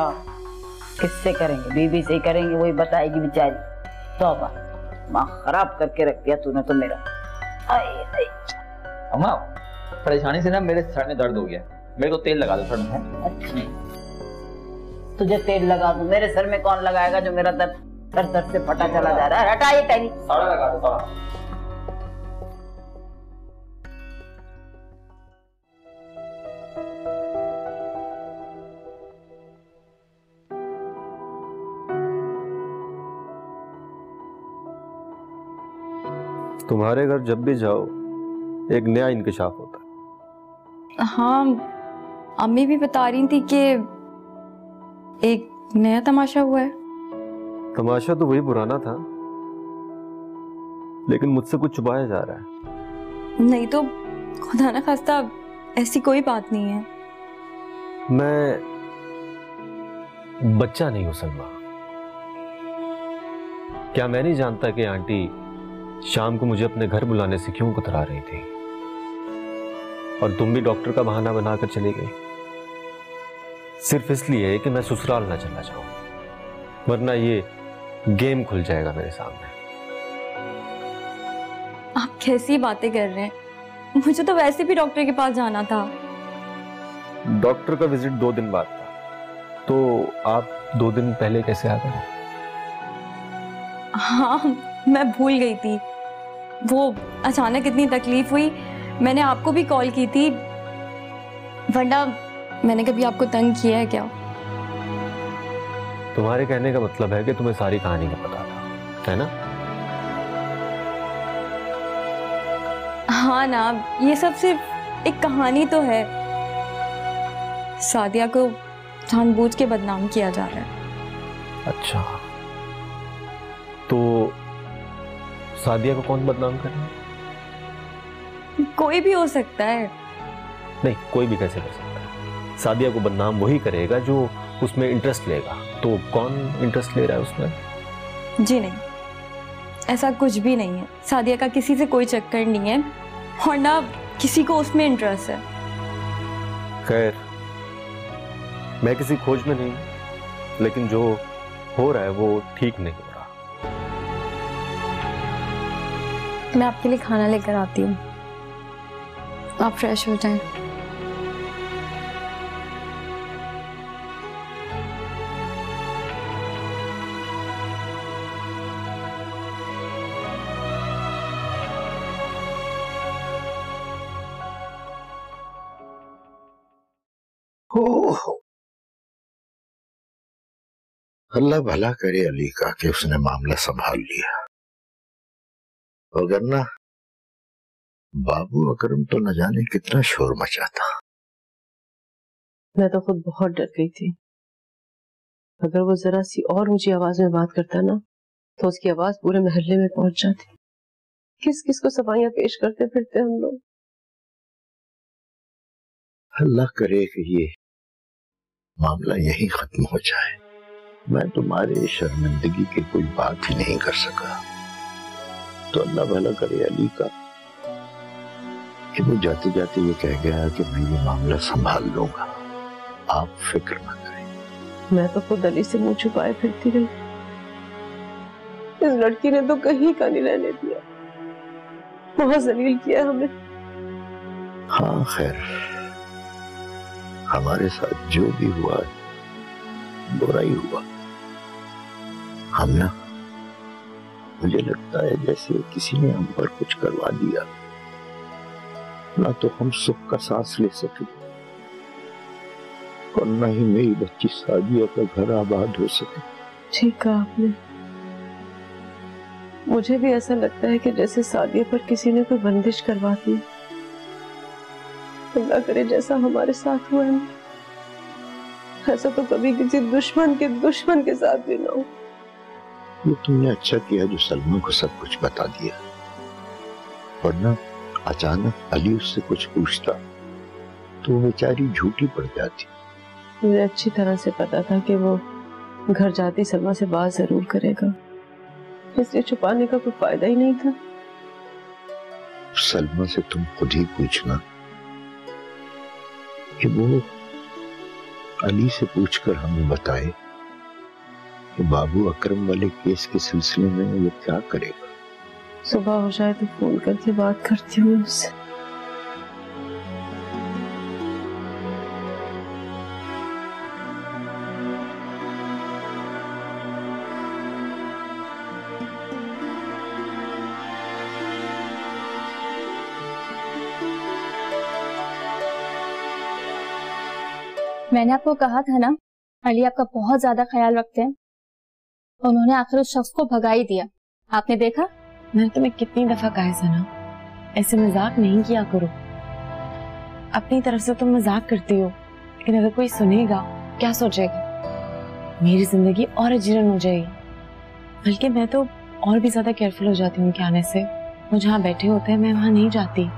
Speaker 11: किससे करेंगे? बीबी से ही करेंगे, वही बताएगी बेचारी। तौबा, माँ खराब करके रख दिया तूने तो मेरा।
Speaker 10: अम्मा परेशानी से ना मेरे सर में दर्द हो गया, मेरे को तेल लगा दो सर में।
Speaker 11: अच्छा तुझे तेल लगा दूं? मेरे सर में कौन लगाएगा जो मेरा दर्द दर दर से फटा चला जा रहा है। हटा ये टैली,
Speaker 10: साड़ा लगा दो साड़ा।
Speaker 6: तुम्हारे घर जब भी जाओ एक नया इंकशाफ होता है।
Speaker 3: हाँ, अम्मी भी बता रही थी कि एक नया तमाशा हुआ है।
Speaker 6: तमाशा तो वही पुराना था, लेकिन मुझसे कुछ छुपाया जा रहा है।
Speaker 3: नहीं तो खुदा ना खास्ता ऐसी कोई बात नहीं है।
Speaker 6: मैं बच्चा नहीं हूं सलमा। क्या मैं नहीं जानता कि आंटी शाम को मुझे अपने घर बुलाने से क्यों कतरा रही थी, और तुम भी डॉक्टर का बहाना बनाकर चली गई, सिर्फ इसलिए कि मैं ससुराल ना चला जाऊं, वरना ये गेम खुल जाएगा मेरे सामने।
Speaker 3: आप कैसी बातें कर रहे हैं? मुझे तो वैसे भी डॉक्टर के पास जाना था।
Speaker 6: डॉक्टर का विजिट 2 दिन बाद था, तो आप 2 दिन पहले कैसे आ गए?
Speaker 3: हाँ, मैं भूल गई थी। वो अचानक इतनी तकलीफ हुई, मैंने आपको भी कॉल की थी, वरना मैंने कभी आपको तंग किया है क्या?
Speaker 6: तुम्हारे कहने का मतलब है कि तुम्हें सारी कहानी का पता था, है ना?
Speaker 3: हाँ ना, ये सब सिर्फ एक कहानी तो है। सादिया को जानबूझ के बदनाम किया जा रहा है।
Speaker 6: अच्छा, तो सादिया को कौन बदनाम कर रहा है?
Speaker 3: कोई भी हो सकता है।
Speaker 6: नहीं, कोई भी कैसे कर सकता है? सादिया को बदनाम वही करेगा जो उसमें इंटरेस्ट लेगा। तो कौन इंटरेस्ट ले रहा है उसमें?
Speaker 3: जी नहीं, ऐसा कुछ भी नहीं है। सादिया का किसी से कोई चक्कर नहीं है, और ना किसी को उसमें इंटरेस्ट है।
Speaker 6: खैर, मैं किसी खोज में नहीं, लेकिन जो हो रहा है वो ठीक नहीं हो रहा।
Speaker 3: मैं आपके लिए खाना लेकर आती हूँ, आप फ्रेश हो जाएं।
Speaker 2: अल्लाह भला करे अली का कि उसने मामला संभाल लिया, वरना बाबू अकरम तो न जाने कितना शोर मचाता।
Speaker 4: मैं तो खुद बहुत डर गई थी। अगर वो जरा सी और ऊंची आवाज में बात करता ना तो उसकी आवाज पूरे मोहल्ले में पहुंच जाती। किस किस को सफाइयां पेश करते फिरते हम लोग।
Speaker 2: अल्लाह करे कि ये मामला यही खत्म हो जाए। मैं तुम्हारे शर्मिंदगी की कोई बात ही नहीं कर सका, तो अल्लाह भला करे अली का कि वो जाते जाते ये कह गया कि मैं ये मामला संभाल लूंगा, आप फिक्र न करें।
Speaker 4: मैं तो खुद अली से मुंह छुपाए फिरती रही। इस लड़की ने तो कहीं का नहीं रहने दिया, बहुत जलील किया हमें।
Speaker 2: हाँ खैर, हमारे साथ जो भी हुआ बुरा ही हुआ। हम ना, मुझे लगता है जैसे किसी ने हम पर कुछ करवा दिया, ना तो हम सुख का सांस ले सके और न ही मेरी बच्ची सादिया का घर आबाद हो सके।
Speaker 4: ठीक कहा आपने। मुझे भी ऐसा लगता है कि जैसे सादिया पर किसी ने कोई बंदिश करवा दी। अल्लाह करे जैसा हमारे साथ हुआ है ऐसा तो कभी किसी दुश्मन के साथ भी ना हो।
Speaker 2: ये तुमने अच्छा किया जो सलमा को सब कुछ बता दिया, वरना अचानक अली उससे कुछ पूछता तो वो बेचारी झूठी पड़ जाती।
Speaker 4: मुझे अच्छी तरह से पता था कि वो घर जाती सलमा से बात जरूर करेगा, इसलिए छुपाने का कोई फायदा ही नहीं था।
Speaker 2: सलमा से तुम खुद ही पूछना कि वो अली से पूछकर हमें बताए कि बाबू अकरम वाले केस के सिलसिले में वो क्या करेगा।
Speaker 4: सुबह हो जाए तो फोन करके बात करती हूँ उससे।
Speaker 5: मैंने आपको कहा था ना, अली आपका बहुत ज्यादा ख्याल रखते हैं। उन्होंने आखिर उस शख्स को भगा ही दिया, आपने देखा।
Speaker 1: मैंने तुम्हें कितनी दफा कहा है सना, ऐसे मजाक नहीं किया करो। अपनी तरफ से तुम मजाक करती हो, लेकिन अगर कोई सुनेगा क्या सोचेगा? मेरी जिंदगी और अजीरन हो जाएगी। बल्कि मैं तो और भी ज्यादा केयरफुल हो जाती हूँ उनके आने से। वो जहाँ बैठे होते हैं मैं वहां नहीं जाती,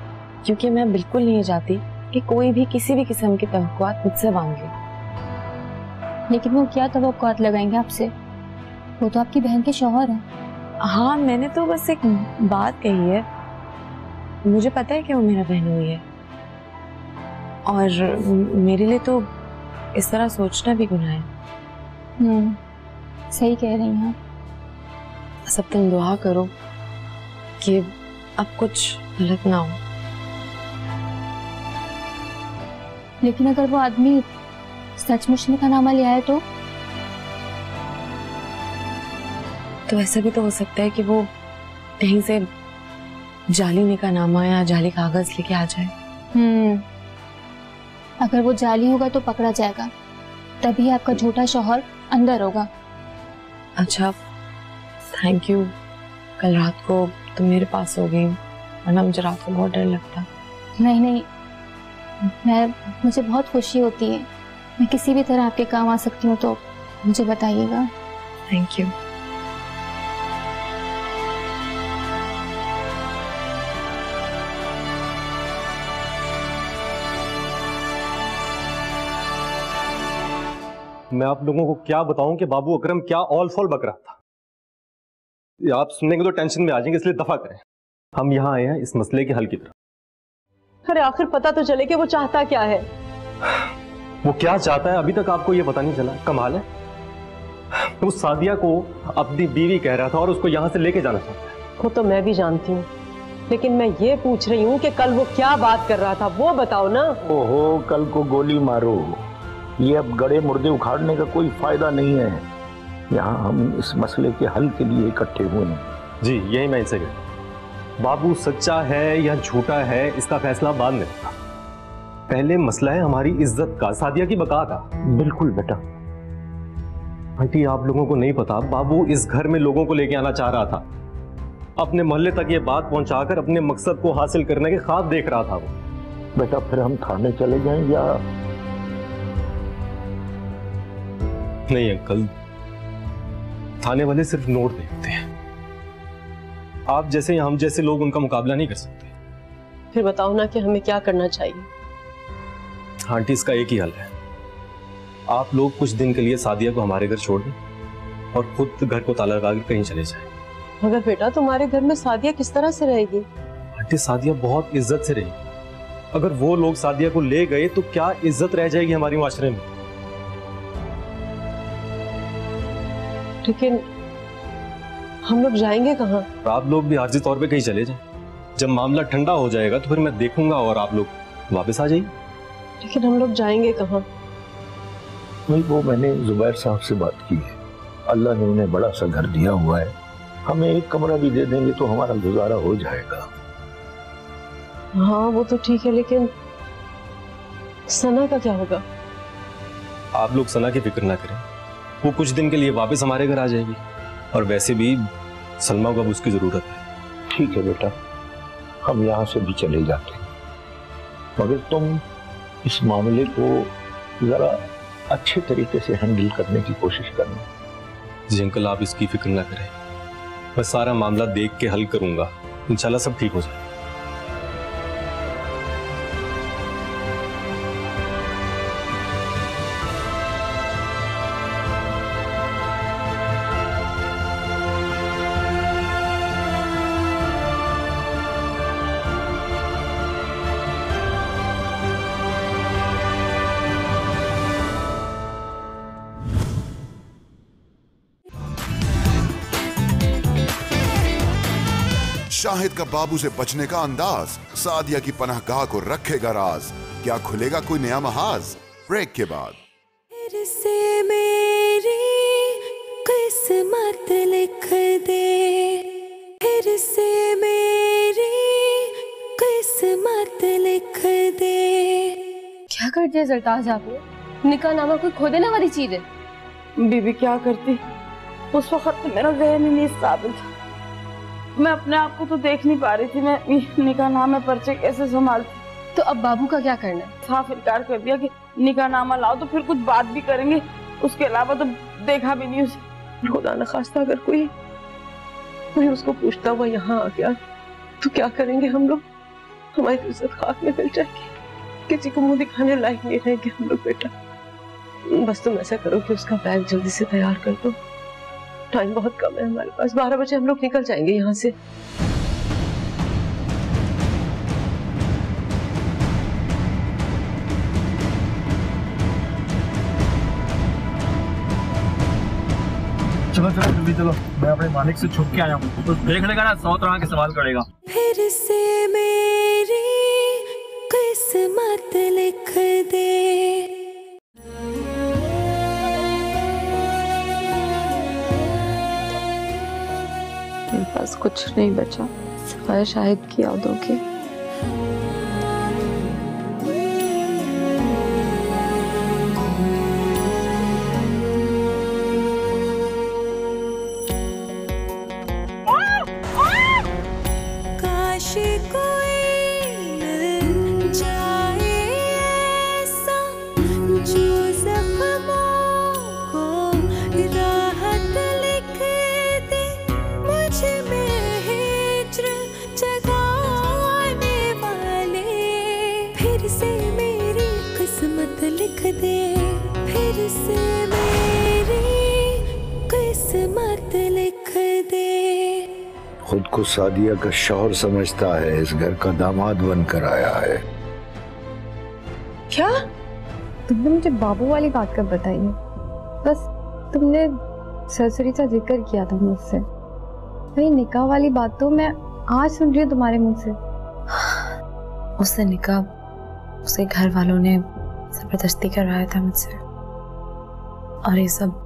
Speaker 1: क्योंकि मैं बिल्कुल नहीं चाहती कि कोई भी किसी भी किस्म की तवक्कुआत मुझसे मांग ले।
Speaker 5: लेकिन वो क्या तवक्कुआत लगाएंगे आपसे? वो तो आपकी बहन के शौहर हैं।
Speaker 1: हाँ, मैंने तो बस एक बात कही है। मुझे पता है कि वो मेरा बहन हुई है, और मेरे लिए तो इस तरह सोचना भी गुनाह है।
Speaker 5: सही कह रही हैं।
Speaker 1: सब तुम दुआ करो कि अब कुछ गलत ना हो।
Speaker 5: लेकिन अगर वो आदमी सचमुच में निकाहनामा ले आए तो
Speaker 1: ऐसा भी तो हो सकता है कि वो कहीं से जाली निकाहनामा या जाली कागज लेके आ जाए।
Speaker 5: अगर वो जाली होगा तो पकड़ा जाएगा, तभी आपका झूठा शौहर अंदर होगा।
Speaker 1: अच्छा, थैंक यू। कल रात को तुम मेरे पास हो गई, वरना मुझे रात को बहुत डर लगता।
Speaker 5: नहीं, मुझे बहुत खुशी होती है। मैं किसी भी तरह आपके काम आ सकती हूँ, तो मुझे बताइएगा।
Speaker 1: Thank you.
Speaker 6: मैं आप लोगों को क्या बताऊं कि बाबू अकरम क्या ऑल फॉल बक रहा था। ये आप सुनेंगे तो टेंशन में आ जाएंगे, इसलिए दफा करें। हम यहाँ आए हैं इस मसले के हल की तरफ।
Speaker 4: अरे आखिर पता तो चले कि वो चाहता क्या है।
Speaker 6: वो क्या चाहता है अभी तक आपको ये पता नहीं चला। कमाल है, वो सादिया को अपनी बीवी कह रहा था और उसको यहाँ से लेके जाना चाहता है।
Speaker 4: वो तो मैं भी जानती हूँ, लेकिन मैं ये पूछ रही हूँ कि कल वो क्या बात कर रहा था, वो बताओ ना।
Speaker 2: ओहो, कल को गोली मारो, ये अब गड़े मुर्दे उखाड़ने का कोई फायदा नहीं है। यहाँ हम इस मसले के हल के लिए इकट्ठे हुए हैं।
Speaker 6: जी, यही मैं इनसे कहता। बाबू सच्चा है या झूठा है, इसका फैसला बाद में होगा। पहले मसला है हमारी इज्जत का, सादिया की बका का।
Speaker 2: बिल्कुल बेटा।
Speaker 6: आंटी, आप लोगों को नहीं पता, बाबू इस घर में लोगों को लेके आना चाह रहा था। अपने मोहल्ले तक ये बात पहुंचाकर अपने मकसद को हासिल करने के ख्वाब देख रहा था वो।
Speaker 2: बेटा फिर हम थाने चले जाएं या?
Speaker 6: नहीं अंकल, थाने वाले सिर्फ नोट देखते हैं। आप जैसे या हम जैसे लोग उनका मुकाबला नहीं कर सकते।
Speaker 4: फिर बताओ ना कि हमें क्या करना चाहिए।
Speaker 6: आंटी, इसका एक ही हल है, आप लोग कुछ दिन के लिए सादिया को हमारे घर छोड़ दें और खुद घर को ताला लगाकर कहीं चले जाएं।
Speaker 4: मगर बेटा तुम्हारे घर में सादिया किस तरह से रहेगी?
Speaker 6: आंटी, सादिया बहुत इज्जत से रहेगी। अगर वो लोग सादिया को ले गए तो क्या इज्जत रह जाएगी हमारी माशरे में।
Speaker 4: लेकिन हम लोग जाएंगे कहाँ?
Speaker 6: आप लोग भी आर्जी तौर पे कहीं चले जाएं। जब मामला ठंडा हो जाएगा तो फिर मैं देखूंगा और आप लोग वापस आ जाइए।
Speaker 4: लेकिन हम लोग जाएंगे कहाँ?
Speaker 2: वही वो मैंने जुबैर साहब से बात की है। अल्लाह ने उन्हें बड़ा सा घर दिया हुआ है, हमें एक कमरा भी दे देंगे तो हमारा गुजारा हो जाएगा।
Speaker 4: हाँ वो तो ठीक है, लेकिन सना का क्या होगा?
Speaker 6: आप लोग सना की फिक्र ना करें, वो कुछ दिन के लिए वापस हमारे घर आ जाएगी। और वैसे भी सलमा को अब उसकी जरूरत है।
Speaker 2: ठीक है बेटा, हम यहाँ से भी चले जाते हैं, मगर तुम इस मामले को जरा अच्छे तरीके से हैंडल करने की कोशिश करना।
Speaker 6: जी अंकल, आप इसकी फिक्र ना करें, मैं सारा मामला देख के हल करूंगा, इंशाल्लाह सब ठीक हो जाए।
Speaker 9: शाहिद का बाबू से बचने का अंदाज, सादिया की पनाहगाह को रखेगा राज, क्या खुलेगा कोई नया महाज? ब्रेक के बाद।
Speaker 7: फिर से मेरी किस्मत लिख दे, फिर से मेरी किस्मत लिख दे।
Speaker 5: क्या कर दिया सरताज आपने? निकाह नामा कोई खो देने वाली चीज है।
Speaker 12: बीबी क्या करती, उस वक्त मेरा ज़हन ही नहीं काबिल था। मैं अपने आप को तो देख नहीं पा रही थी, मैं निकाहनामे पर्चे कैसे संभालती।
Speaker 5: तो अब बाबू का क्या करना है?
Speaker 12: साफ इनकार कर दिया कि निकाहनामा लाओ तो फिर कुछ बात भी करेंगे, उसके अलावा तो देखा भी नहीं उसे।
Speaker 4: खुदा न खास्ता अगर कोई उसको पूछता हुआ यहाँ आ गया तो क्या करेंगे हम लोग? हमारी तो इज्जत खाक में मिल जाएगी, किसी को मुंह दिखाने लायक नहीं रहेंगे हम लोग। बेटा बस तुम ऐसा करो कि उसका बैग जल्दी से तैयार कर दो, टाइम बहुत कम है हमारे पास। 12 बजे हम लोग निकल जाएंगे यहाँ से।
Speaker 8: चलो चलो जल्दी चलो, मैं अपने मालिक से छुप के आया हूँ, तो देख लेगा ना 100 तरह के सवाल करेगा।
Speaker 7: फिर से मेरी किस्मत लिख दे।
Speaker 3: मेरे पास कुछ नहीं बचा सिवाय शाहिद की यादों के।
Speaker 7: काश कोई मिल जाए ऐसा जो ज़ख्मों को राहत लिख दे, मुझ में हिज्र जगाने वाले। फिर से मेरी किस्मत लिख दे, फिर से मेरी किस्मत लिख दे।
Speaker 2: खुद को सादिया का शौहर समझता है, इस घर का दामाद बनकर आया है।
Speaker 3: क्या तुमने मुझे बाबू वाली बात कब बताई है? बस तुमने सरसरी सा जिक्र किया था मुझसे, वही निकाह वाली बात तो मैं आज सुन रही हूँ तुम्हारे मुंह से।
Speaker 1: उससे निकाह उसके घर वालों ने जबरदस्ती करवाया था मुझसे, और ये सब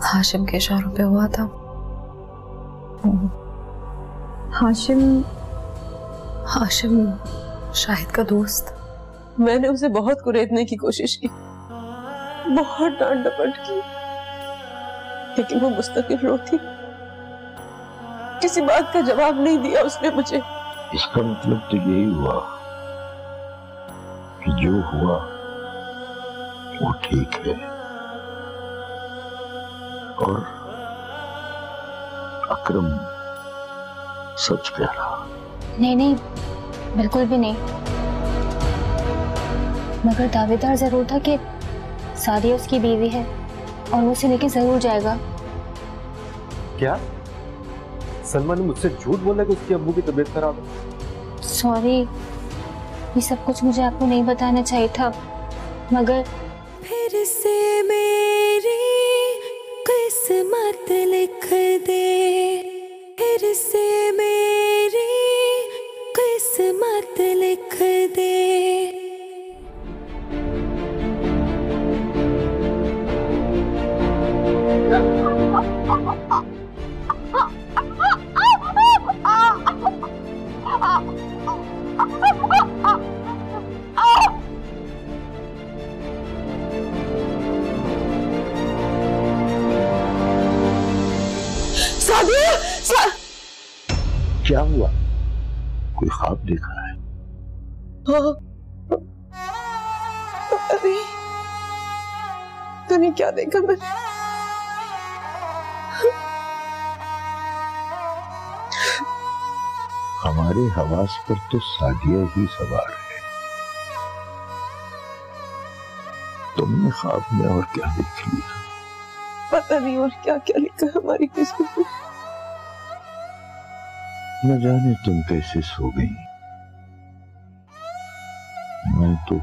Speaker 1: हाशिम के इशारों पे हुआ था।
Speaker 3: हाशिम
Speaker 1: हाशिम शाहिद का दोस्त।
Speaker 4: मैंने उसे बहुत कुरेदने की कोशिश की, बहुत डांट डपट की, लेकिन वो मुस्तकिल रोती, किसी बात का जवाब नहीं दिया उसने मुझे।
Speaker 2: इसका मतलब तो यही हुआ कि जो हुआ वो ठीक है और अकरम सच कह रहा।
Speaker 5: नहीं नहीं, बिल्कुल भी नहीं। मगर दावेदार जरूर था कि सादिया उसकी बीवी है और वो उसे लेके जरूर जाएगा।
Speaker 6: क्या सलमा ने मुझसे झूठ बोला कि उसके अब्बू की तबीयत खराब है?
Speaker 5: सॉरी, ये सब कुछ मुझे आपको नहीं बताना चाहिए था, मगर
Speaker 7: फिर से मेरी किस्मत लिख दे, फिर से मेरी किस्मत लिख दे।
Speaker 2: क्या हुआ? कोई ख्वाब देखा है?
Speaker 4: हाँ, अरे तूने क्या देखा? मैंने
Speaker 2: हमारे हवास पर तो सादिया ही सवार है। तुमने ख्वाब में और क्या देख लिया?
Speaker 4: पता नहीं और क्या क्या लिखा हमारी किस्मत में।
Speaker 2: न जाने तुम कैसे सो गई, मैं तो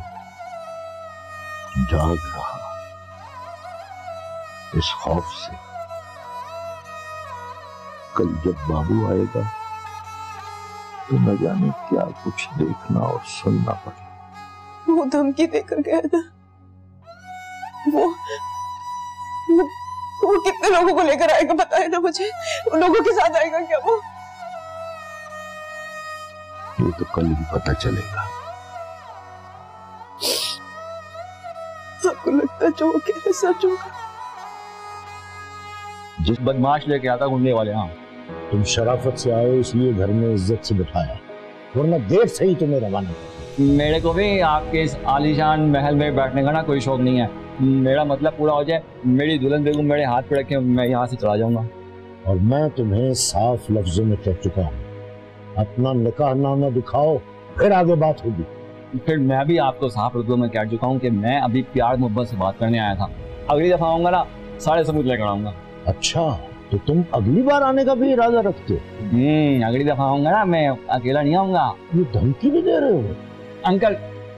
Speaker 2: जाग रहा इस खौफ से कल जब बाबू आएगा तो न जाने क्या कुछ देखना और सुनना पड़े।
Speaker 4: वो धमकी देकर गया था। वो कितने लोगों को लेकर आएगा बताए ना मुझे। उन लोगों के साथ आएगा क्या वो?
Speaker 2: ये तो कल ही पता चलेगा।
Speaker 4: आपको लगता है जो वो कह रहे सच होगा?
Speaker 10: जिस बदमाश लेके आता घूमने वाले, हाँ
Speaker 13: तुम शराफत से आए इसलिए घर में इज्जत से बिठाया, वरना देर से ही तुम्हें रवाना कर।
Speaker 10: मेरे को भी आपके इस आलीशान महल में बैठने का ना कोई शौक नहीं है। मेरा मतलब पूरा हो जाए, मेरी दुल्हन बेगम मेरे हाथ पे रखे, मैं यहाँ से चला जाऊंगा।
Speaker 13: और मैं तुम्हें साफ लफ्जों में कह चुका हूँ, अपना निकाहनामा दिखाओ, फिर आगे बात होगी।
Speaker 10: फिर मैं भी आपको साफ लफ्जों में कह चुका हूँ कि मैं अभी प्यार मोहब्बत से बात करने आया था। अगली दफा आऊंगा ना, सारे सबूत लेकर आऊंगा।
Speaker 13: अच्छा, तो तुम अगली बार आने का भी इरादा रखते हो?
Speaker 10: अगली दफा आऊंगा ना, मैं अकेला नहीं आऊंगा।
Speaker 13: ये धमकी भी दे रहे हो?
Speaker 10: अंकल,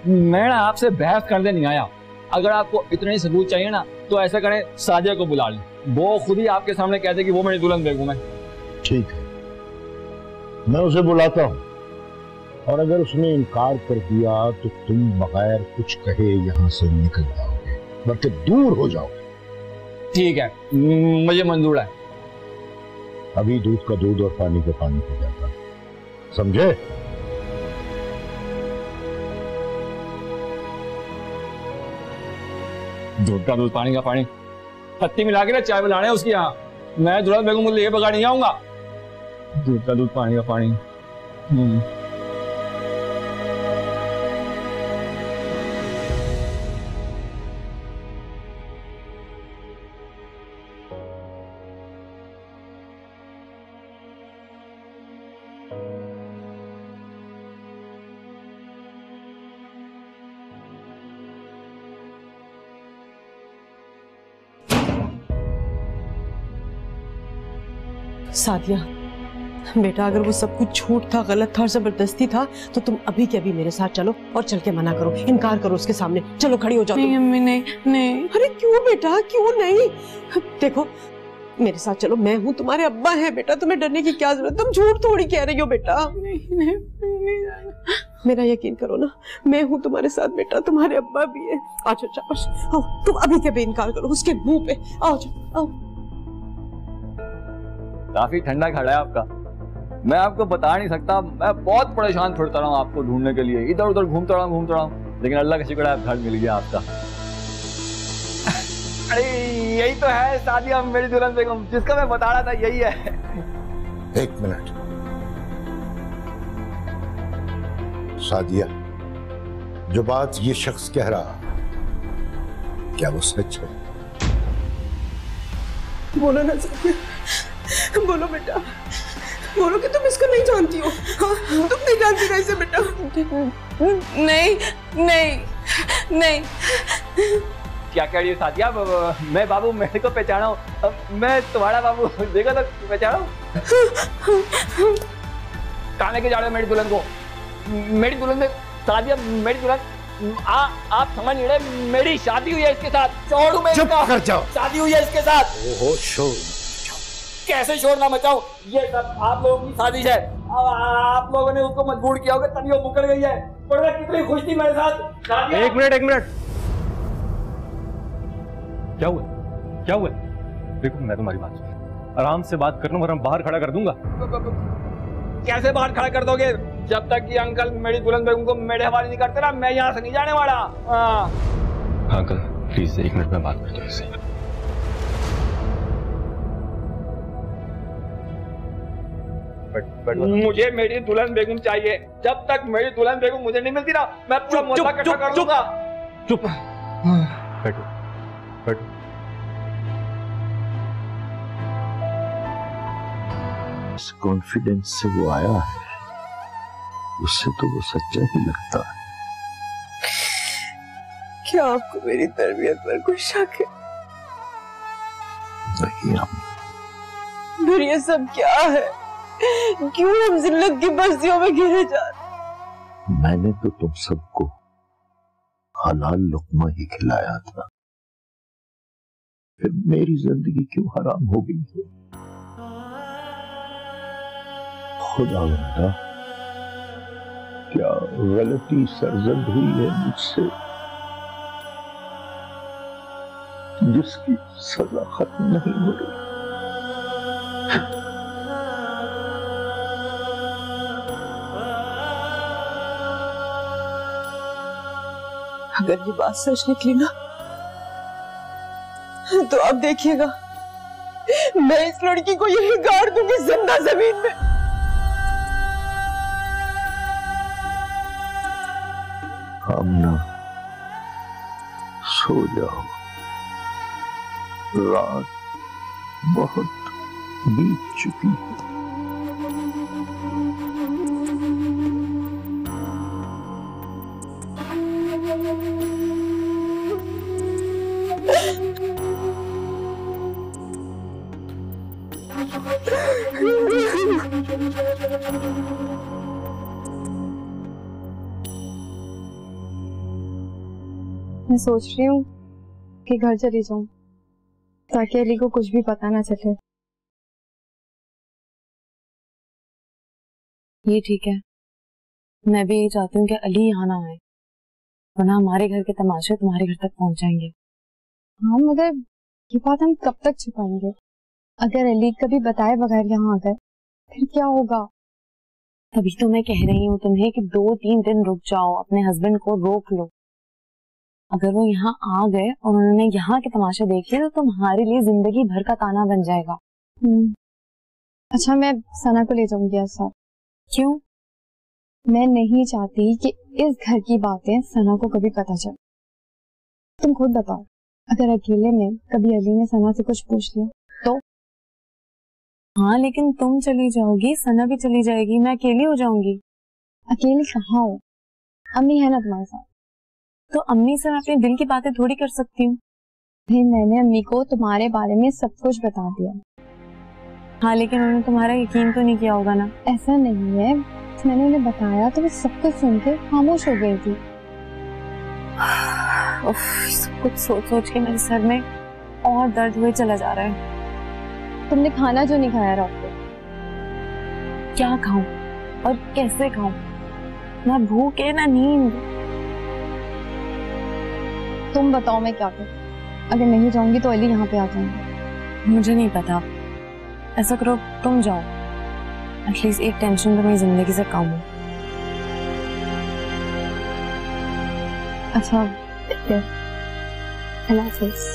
Speaker 10: मैं ना आपसे बहस करने नहीं आया। अगर आपको इतने ही सबूत चाहिए ना तो ऐसा करें, सादिया को बुला लें, वो खुद ही आपके सामने कहते कि वो मेरी दुल्हन बेगम है। ठीक है,
Speaker 13: मैं उसे बुलाता हूँ, और अगर उसने इनकार कर दिया तो तुम बगैर कुछ कहे यहाँ से निकल जाओगे, बल्कि दूर हो जाओगे।
Speaker 10: ठीक है, मुझे मंजूर है।
Speaker 13: अभी दूध का दूध और पानी का पानी हो जाता, समझे?
Speaker 10: दूध का दूध पानी का पानी, पत्ती मिला के ना चाय बनाने उसकी यहाँ। मैं दुल्हन बेगम को लिए बगैर नहीं आऊंगा। दूध का दूध पानी का पानी।
Speaker 4: सादिया बेटा, अगर वो सब कुछ झूठ था, गलत था और जबरदस्ती था तो तुम अभी के अभी मेरे साथ चलो और चल के मना करो, इनकार करो उसके सामने। चलो खड़ी हो जाओ।
Speaker 12: नहीं अम्मी, नहीं नहीं।
Speaker 4: अरे क्यों बेटा, क्यों नहीं? देखो मेरे साथ चलो, मैं हूँ, तुम्हारे अब्बा हैं बेटा, तुम्हें डरने की क्या जरूरत? तुम झूठ थोड़ी कह रही हो बेटा।
Speaker 12: नहीं,
Speaker 4: मेरा यकीन करो ना, मैं हूँ तुम्हारे साथ बेटा, तुम्हारे अब्बा भी है। अच्छा आओ, तुम अभी के भी इनकार करो उसके मुंह पे। आओ आओ।
Speaker 10: काफी ठंडा खड़ा है आपका, मैं आपको बता नहीं सकता। मैं बहुत परेशान फिरता रहा हूँ आपको ढूंढने के लिए, इधर उधर घूमता रहा। लेकिन अल्लाह का शुक्र है घर मिल गया आपका। अरे यही तो है सादिया मेरी दुल्हन बेगम, जिसका मैं बता रहा था, यही है।
Speaker 2: एक मिनट, सादिया, जो बात ये शख्स कह रहा, क्या वो सच है?
Speaker 4: बोलो ना सादिया, बोलो बेटा, बोलो कि तुम इसको नहीं जानती हो। हाँ, तुम नहीं जानती ना इसे बेटा।
Speaker 12: नहीं नहीं नहीं।
Speaker 10: क्या कह रही है सादिया? मैं बाबू मेरे को पहचाना हूँ, मैं तुम्हारा बाबू, देखो तो पहचाना हूँ। कहाँ लेके जा रहे हो मेरी दुल्हन को? मेरी दुल्हन में सादिया, मेरी दुल्हन, आप समझ नहीं रहे, मेरी शादी हुई है इसके साथ। छोड़ू मैं इसका,
Speaker 2: कर जाओ।
Speaker 10: शादी हुई है इसके साथ।
Speaker 2: ओहो, शोर
Speaker 8: कैसे शोर ना मचाऊं? ये सब आप लोगों की साजिश है। अब आप लोगों ने उसको मजबूर किया होगा तभी वो मुकर गई है। पर कितनी खुश थी मेरे साथ।
Speaker 6: एक मिनट, क्या हुआ? क्या हुआ? देखो मैं तुम्हारी बात सुन, आराम से बात करना वरना बाहर खड़ा कर दूंगा।
Speaker 10: कैसे बाहर खड़ा कर दोगे? जब तक कि अंकल मेरी दुल्हन बेगम को मेरे हवाले नहीं करते ना, मैं यहाँ से नहीं जाने वाला।
Speaker 6: हाँ अंकल प्लीज 1 मिनट में बात करता हूँ इससे।
Speaker 10: मुझे मेरी दुल्हन बेगम चाहिए। जब तक मेरी दुल्हन बेगम मुझे नहीं मिलती ना, मैं पूरा मोहल्ला इकट्ठा कर दूंगा।
Speaker 6: चुप, बैठो बैठो।
Speaker 2: इस कॉन्फिडेंस से वो आया है, उससे तो वो सच्चा ही लगता है।
Speaker 4: क्या आपको मेरी तरबियत पर कोई शक है?
Speaker 2: नहीं हम।
Speaker 4: फिर ये सब क्या है? क्यों हम जिल्लत की बस्तियों में घिरे जा रहे?
Speaker 2: मैंने तो तुम सबको हलाल लुक्मा ही खिलाया था, फिर मेरी जिंदगी क्यों हराम हो गई है? खुदावंदा, क्या गलती सरजद हुई है मुझसे, जिसकी सजा खत्म नहीं हो रही?
Speaker 4: अगर ये बात सच निकली ना, तो अब देखिएगा, मैं इस लड़की को यही गाड़ दूंगी जिंदा जमीन में।
Speaker 2: आमना, सो जाओ, रात बहुत बीत चुकी है।
Speaker 3: मैं सोच रही हूँ कि घर चली जाऊं ताकि अली को कुछ भी पता ना चले।
Speaker 1: ये ठीक है, मैं भी यही चाहती हूँ कि अली यहाँ ना आए, वरना हमारे घर के तमाशे तुम्हारे घर तक पहुंच जाएंगे।
Speaker 3: हाँ, मगर ये बात हम कब तक छुपाएंगे? अगर अली कभी बताए बगैर यहाँ आ गए फिर क्या होगा?
Speaker 1: तभी तो मैं कह रही हूँ तुम्हें कि 2-3 दिन रुक जाओ, अपने हस्बैंड को रोक लो। अगर वो यहाँ आ गए और उन्होंने यहाँ के तमाशे देखे तो तुम्हारे लिए जिंदगी भर का ताना बन जाएगा।
Speaker 3: अच्छा, मैं सना को ले जाऊंगी आज साथ।
Speaker 1: क्यों?
Speaker 3: मैं नहीं चाहती कि इस घर की बातें सना को कभी पता चले। तुम खुद बताओ, अगर अकेले में कभी अली ने सना से कुछ पूछ लिया तो?
Speaker 1: हाँ, लेकिन तुम चली जाओगी, सना भी चली जाएगी, मैं अकेली हो जाऊंगी।
Speaker 3: अकेली कहाँ हो, अम्मी है ना तुम्हारे साथ।
Speaker 1: तो अम्मी से मैं अपने दिल की बातें थोड़ी कर सकती हूँ।
Speaker 3: मैंने अम्मी को तुम्हारे बारे में सब कुछ बता दिया।
Speaker 1: हाँ, लेकिन उन्होंने तुम्हारा यकीन तो नहीं किया होगा ना?
Speaker 3: ऐसा नहीं है, मैंने उन्हें बताया तो वो सब कुछ सुन के खामोश हो गई थी।
Speaker 1: सब कुछ सोच सोच के मेरे सर में और दर्द हुए चला जा रहा है।
Speaker 3: तुमने खाना जो नहीं खाया रात को?
Speaker 1: क्या खाऊं और कैसे खाऊं? ना भूख है ना नींद।
Speaker 3: तुम बताओ मैं क्या करूं? अगर नहीं जाऊंगी तो अली यहाँ पे आ जाएंगे।
Speaker 1: मुझे नहीं पता, ऐसा करो तुम जाओ, एटलीस्ट एक टेंशन तो मेरी जिंदगी से कम हो।
Speaker 3: अच्छा ठीक है, अल्लाह हाफिज।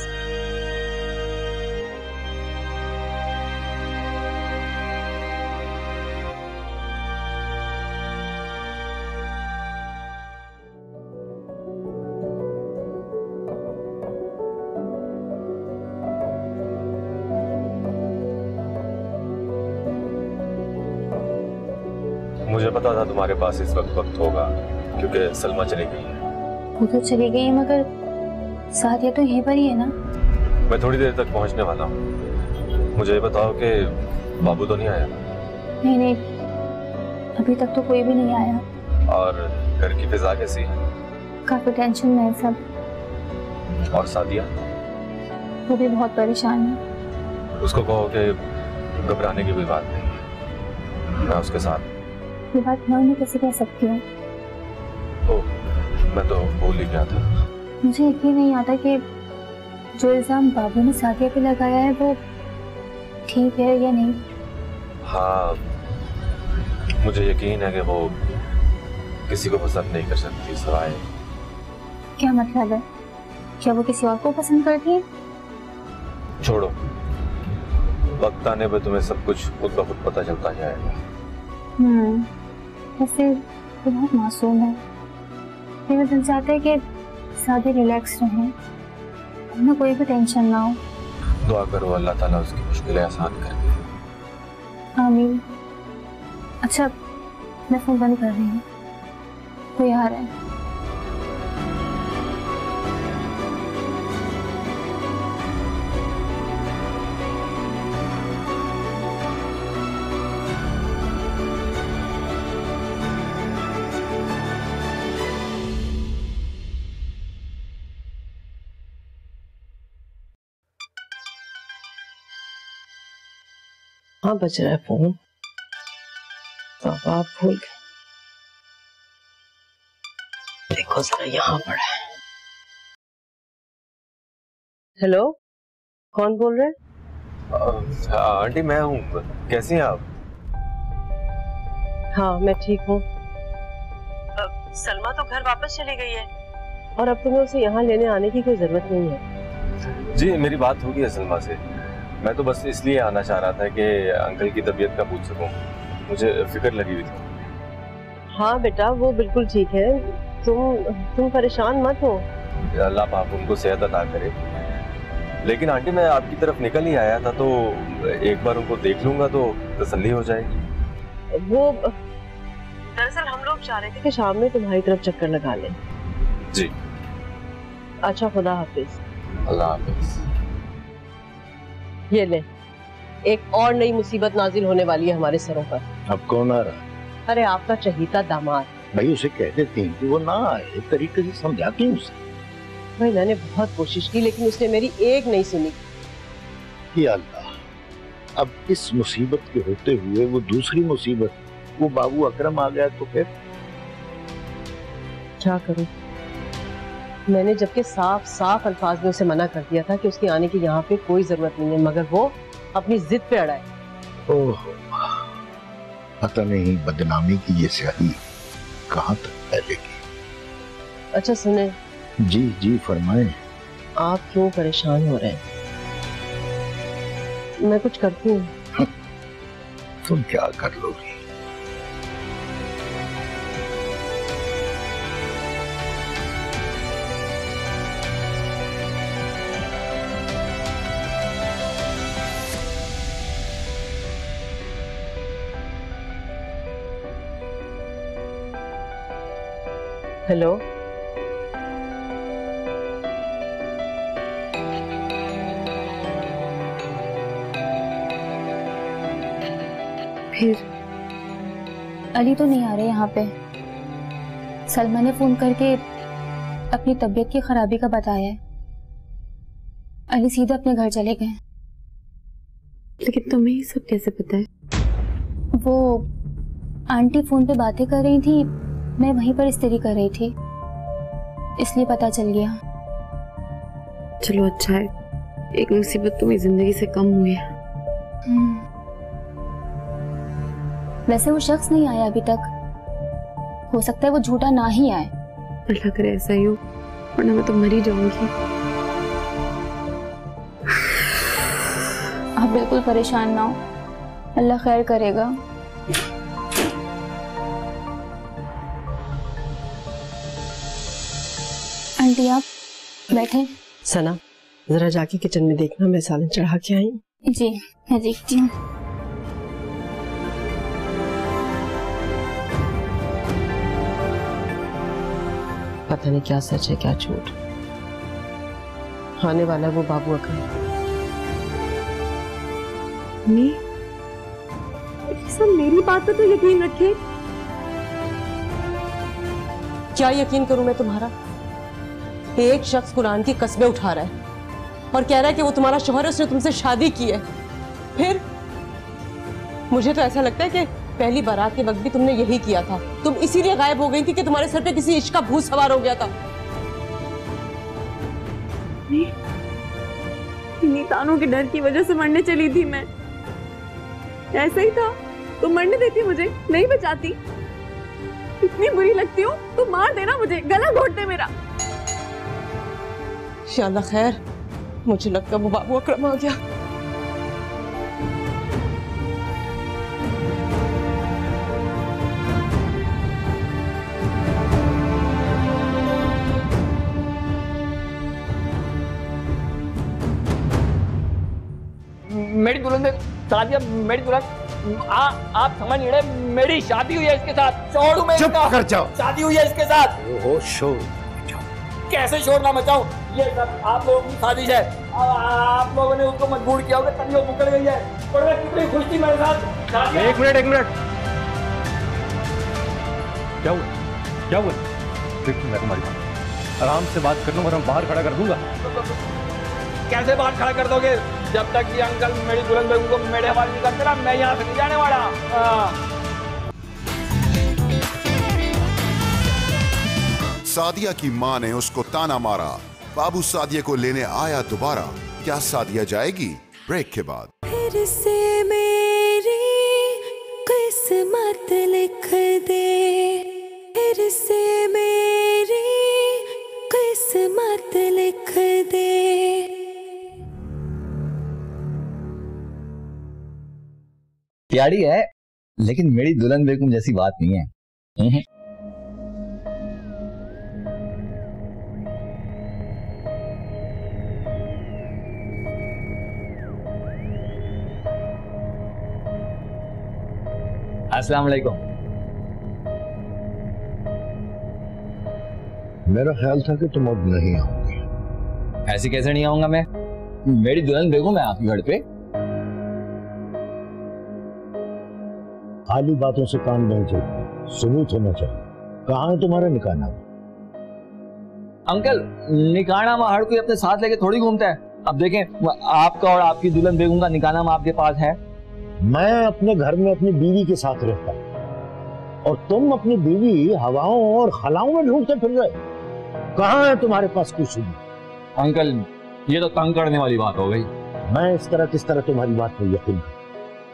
Speaker 6: मुझे पता था तुम्हारे पास इस वक्त होगा, क्योंकि सलमा चली गई है।
Speaker 5: वो तो चली गई है, मगर सादिया तो यहीं पर ही है ना।
Speaker 6: मैं थोड़ी देर तक पहुंचने वाला हूँ। मुझे ये बताओ कि बाबू तो नहीं आया?
Speaker 5: नहीं, अभी तक तो कोई भी नहीं आया।
Speaker 6: और घर की फिजा कैसी है?
Speaker 5: काफी टेंशन में है सब।
Speaker 6: और सादिया?
Speaker 5: वो भी बहुत परेशान है।
Speaker 6: उसको कहो कि घबराने की कोई बात नहीं है, मैं उसके साथ।
Speaker 5: ये बात मैं उन्हें कैसे कह सकती हूँ?
Speaker 6: मैं तो भूल ही गया था।
Speaker 5: मुझे यकीन नहीं आता कि जो इल्जाम बाबू ने सादिया पे लगाया है वो ठीक है या नहीं।
Speaker 6: हाँ, मुझे यकीन है कि वो किसी को पसंद नहीं कर सकती सिवाय।
Speaker 5: क्या मतलब है? क्या वो किसी और को पसंद करती है?
Speaker 6: छोड़ो, वक्त आने पे तुम्हें सब कुछ खुद ब खुद पता चलता जाएगा।
Speaker 5: वैसे वो बहुत मासूम है। मेरा दिल चाहता है कि सादे रिलैक्स रहें, उन्हें कोई भी टेंशन ना हो।
Speaker 6: दुआ करो अल्लाह ताला उसकी मुश्किलें आसान कर दे।
Speaker 5: आमीन। अच्छा, मैं फोन बंद कर रही हूँ, कोई आ रहा है।
Speaker 4: हाँ बज रहा है फोन। आप भूल गए। देखो जरा यहाँ पड़ा है। हेलो, कौन बोल रहे हैं?
Speaker 6: आंटी मैं हूँ, कैसी हैं आप?
Speaker 4: हाँ मैं ठीक हूँ। सलमा तो घर वापस चली गई है और अब तुम्हें उसे यहाँ लेने आने की कोई जरूरत नहीं है।
Speaker 6: जी मेरी बात हो गई है सलमा से। मैं तो बस इसलिए आना चाह रहा था कि अंकल की तबीयत का पूछ सकूं, मुझे फिक्र लगी हुई थी।
Speaker 4: हाँ बेटा वो बिल्कुल ठीक है, तुम परेशान मत हो।
Speaker 6: अल्लाह पाक उनको सेहत अता करे। लेकिन आंटी मैं आपकी तरफ निकल ही आया था, तो एक बार उनको देख लूंगा तो तसल्ली हो जाएगी।
Speaker 4: वो दरअसल हम लोग चाह रहे थे कि शाम में तुम्हारी तरफ चक्कर लगा लें।
Speaker 6: जी
Speaker 4: अच्छा, खुदा हाफिज।
Speaker 6: अल्लाह हाफिज।
Speaker 4: ये ले, एक और नई मुसीबत नाजिल होने वाली है हमारे सरों पर।
Speaker 13: अब कौन आ रहा?
Speaker 4: अरे आपका चहीता दामाद।
Speaker 13: भाई उसे कह देती हैं कि वो ना आए, एक तरीके से समझाती हूँ उसे।
Speaker 4: भाई मैंने बहुत कोशिश की लेकिन उसने मेरी एक नहीं सुनी।
Speaker 13: या अल्लाह, अब इस मुसीबत के होते हुए वो दूसरी मुसीबत, वो बाबू अकरम आ गया तो फिर
Speaker 4: क्या करूं? मैंने जबकि साफ साफ अल्फाज में उसे मना कर दिया था कि उसके आने की यहाँ पे कोई जरूरत नहीं है, मगर वो अपनी जिद पे अड़ा है।
Speaker 13: ओह, पता नहीं बदनामी की ये स्याही कहाँ तक फैलेगी।
Speaker 4: अच्छा सुने।
Speaker 13: जी जी फरमाएं।
Speaker 4: आप क्यों परेशान हो रहे हैं? मैं कुछ करती हूँ।
Speaker 13: तुम क्या कर लोगी?
Speaker 4: हेलो,
Speaker 5: फिर अली तो नहीं आ रहे यहाँ पे। सलमा ने फोन करके अपनी तबीयत की खराबी का बताया है। अली सीधे अपने घर चले गए।
Speaker 1: लेकिन तुम्हें ये सब कैसे पता है?
Speaker 5: वो आंटी फोन पे बातें कर रही थी, मैं वहीं पर इस्त्री कर रही थी, इसलिए पता चल गया।
Speaker 1: चलो अच्छा है, एक मुसीबत तुम्हें जिंदगी से कम हुई है।
Speaker 5: वैसे वो शख्स नहीं आया अभी तक, हो सकता है वो झूठा ना ही आए।
Speaker 1: अल्लाह करे ऐसा ही हो। वरना मैं तो मर ही जाऊंगी।
Speaker 5: आप बिल्कुल परेशान ना हो, अल्लाह खैर करेगा। आंटी आप बैठे।
Speaker 4: सना जरा जाके किचन में देखना, मैं सालन चढ़ा के आई।
Speaker 5: जी मैं देखती हूँ।
Speaker 4: पता नहीं क्या सच है क्या झूठ। आने वाला वो बाबू अकरम।
Speaker 12: सब मेरी बात पे तो यकीन रखे।
Speaker 4: क्या यकीन करूं मैं तुम्हारा? एक शख्स कुरान की कस्में उठा रहा है और कह रहा है कि वो तुम्हारा शौहर है, उसने तुमसे शादी की है। फिर मुझे तो ऐसा लगता है कि पहली बारात के वक्त भी तुमने यही किया था। तुम इसीलिए गायब हो गई थी कि तुम्हारे सर पे किसी इश्क का भूत सवार हो गया था।
Speaker 12: इन्हीं तानों के डर की वजह से मरने चली थी मैं। ऐसा ही था, तुम मरने देती मुझे, नहीं बचाती। इतनी बुरी लगती हूँ तो मार देना मुझे, गला घोट दे मेरा।
Speaker 4: इंशाअल्लाह खैर। मुझे लगता वो बाबू अकरम आ गया।
Speaker 8: मेरी दुल्हन से सादिया, मेरी दुल्हन आप समझ नहीं रहे, मेरी शादी हुई है इसके साथ। शोर में
Speaker 2: चुप कर जाओ।
Speaker 8: शादी हुई है इसके साथ।
Speaker 2: ओहो शोर
Speaker 8: कैसे शोर ना मचाऊं? ये सब आप लोगों की साजिश है। आप लोगों ने उसको मजबूर किया होगा, तभी वो मुकर गई है। पर मैं कितनी खुश थी मेरे साथ।
Speaker 6: एक मिनट क्या हुआ? क्या हुआ? देखो मैं तुम्हारी बात आराम से बात कर लूं वरना बाहर खड़ा कर दूंगा।
Speaker 8: कैसे बाहर खड़ा कर दोगे? जब तक ये अंकल मेरी दुल्हन बेगम को मेरे हवाले नहीं करते ना, मैं यहाँ से नहीं जाने वाला।
Speaker 9: सादिया की मां ने उसको ताना मारा। बाबू सादिया को लेने आया दोबारा। क्या सादिया जाएगी? ब्रेक के बाद।
Speaker 7: फिर से मेरी किस्मत लिख दे, फिर से मेरी किस्मत लिख दे।
Speaker 14: प्यारी है लेकिन मेरी दुल्हन बेगम जैसी बात नहीं है। अस्सलाम वालेकुम।
Speaker 13: मेरा ख्याल था कि तुम अब नहीं आओगे।
Speaker 14: ऐसे कैसे नहीं आऊंगा मैं? मेरी दुल्हन बेगम है आपके घर पे।
Speaker 13: खाली बातों से काम नहीं चलता, सबूत होना चाहिए। कहाँ है तुम्हारा निकाहनामा?
Speaker 14: अंकल निकाहनामा हर कोई अपने साथ लेके थोड़ी घूमता है। अब देखें आपका और आपकी दुल्हन बेगम का निकाहनामा आपके पास है।
Speaker 13: मैं अपने घर में अपनी बीवी के साथ रहता हूँ और तुम अपनी बीवी हवाओं और खलाओं में ढूंढते फिर रहे। कहाँ है तुम्हारे पास कुछ सबूत?
Speaker 14: अंकल ये तो तंग करने वाली बात हो गई।
Speaker 13: मैं इस तरह किस तरह तुम्हारी बात पर यकीन करूं?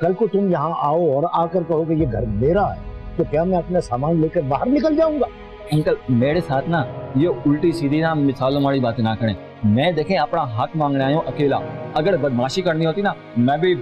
Speaker 13: कल को तुम यहाँ आओ और आकर कहोगे ये घर मेरा है, तो क्या मैं अपना सामान लेकर बाहर निकल जाऊंगा?
Speaker 14: अंकल मेरे साथ ना ये उल्टी सीधी ना मिसालों वाली बातें ना करें। मैं देखें अपना हक मांगने आया हूँ अकेला। अगर बदमाशी करनी होती ना मैं भी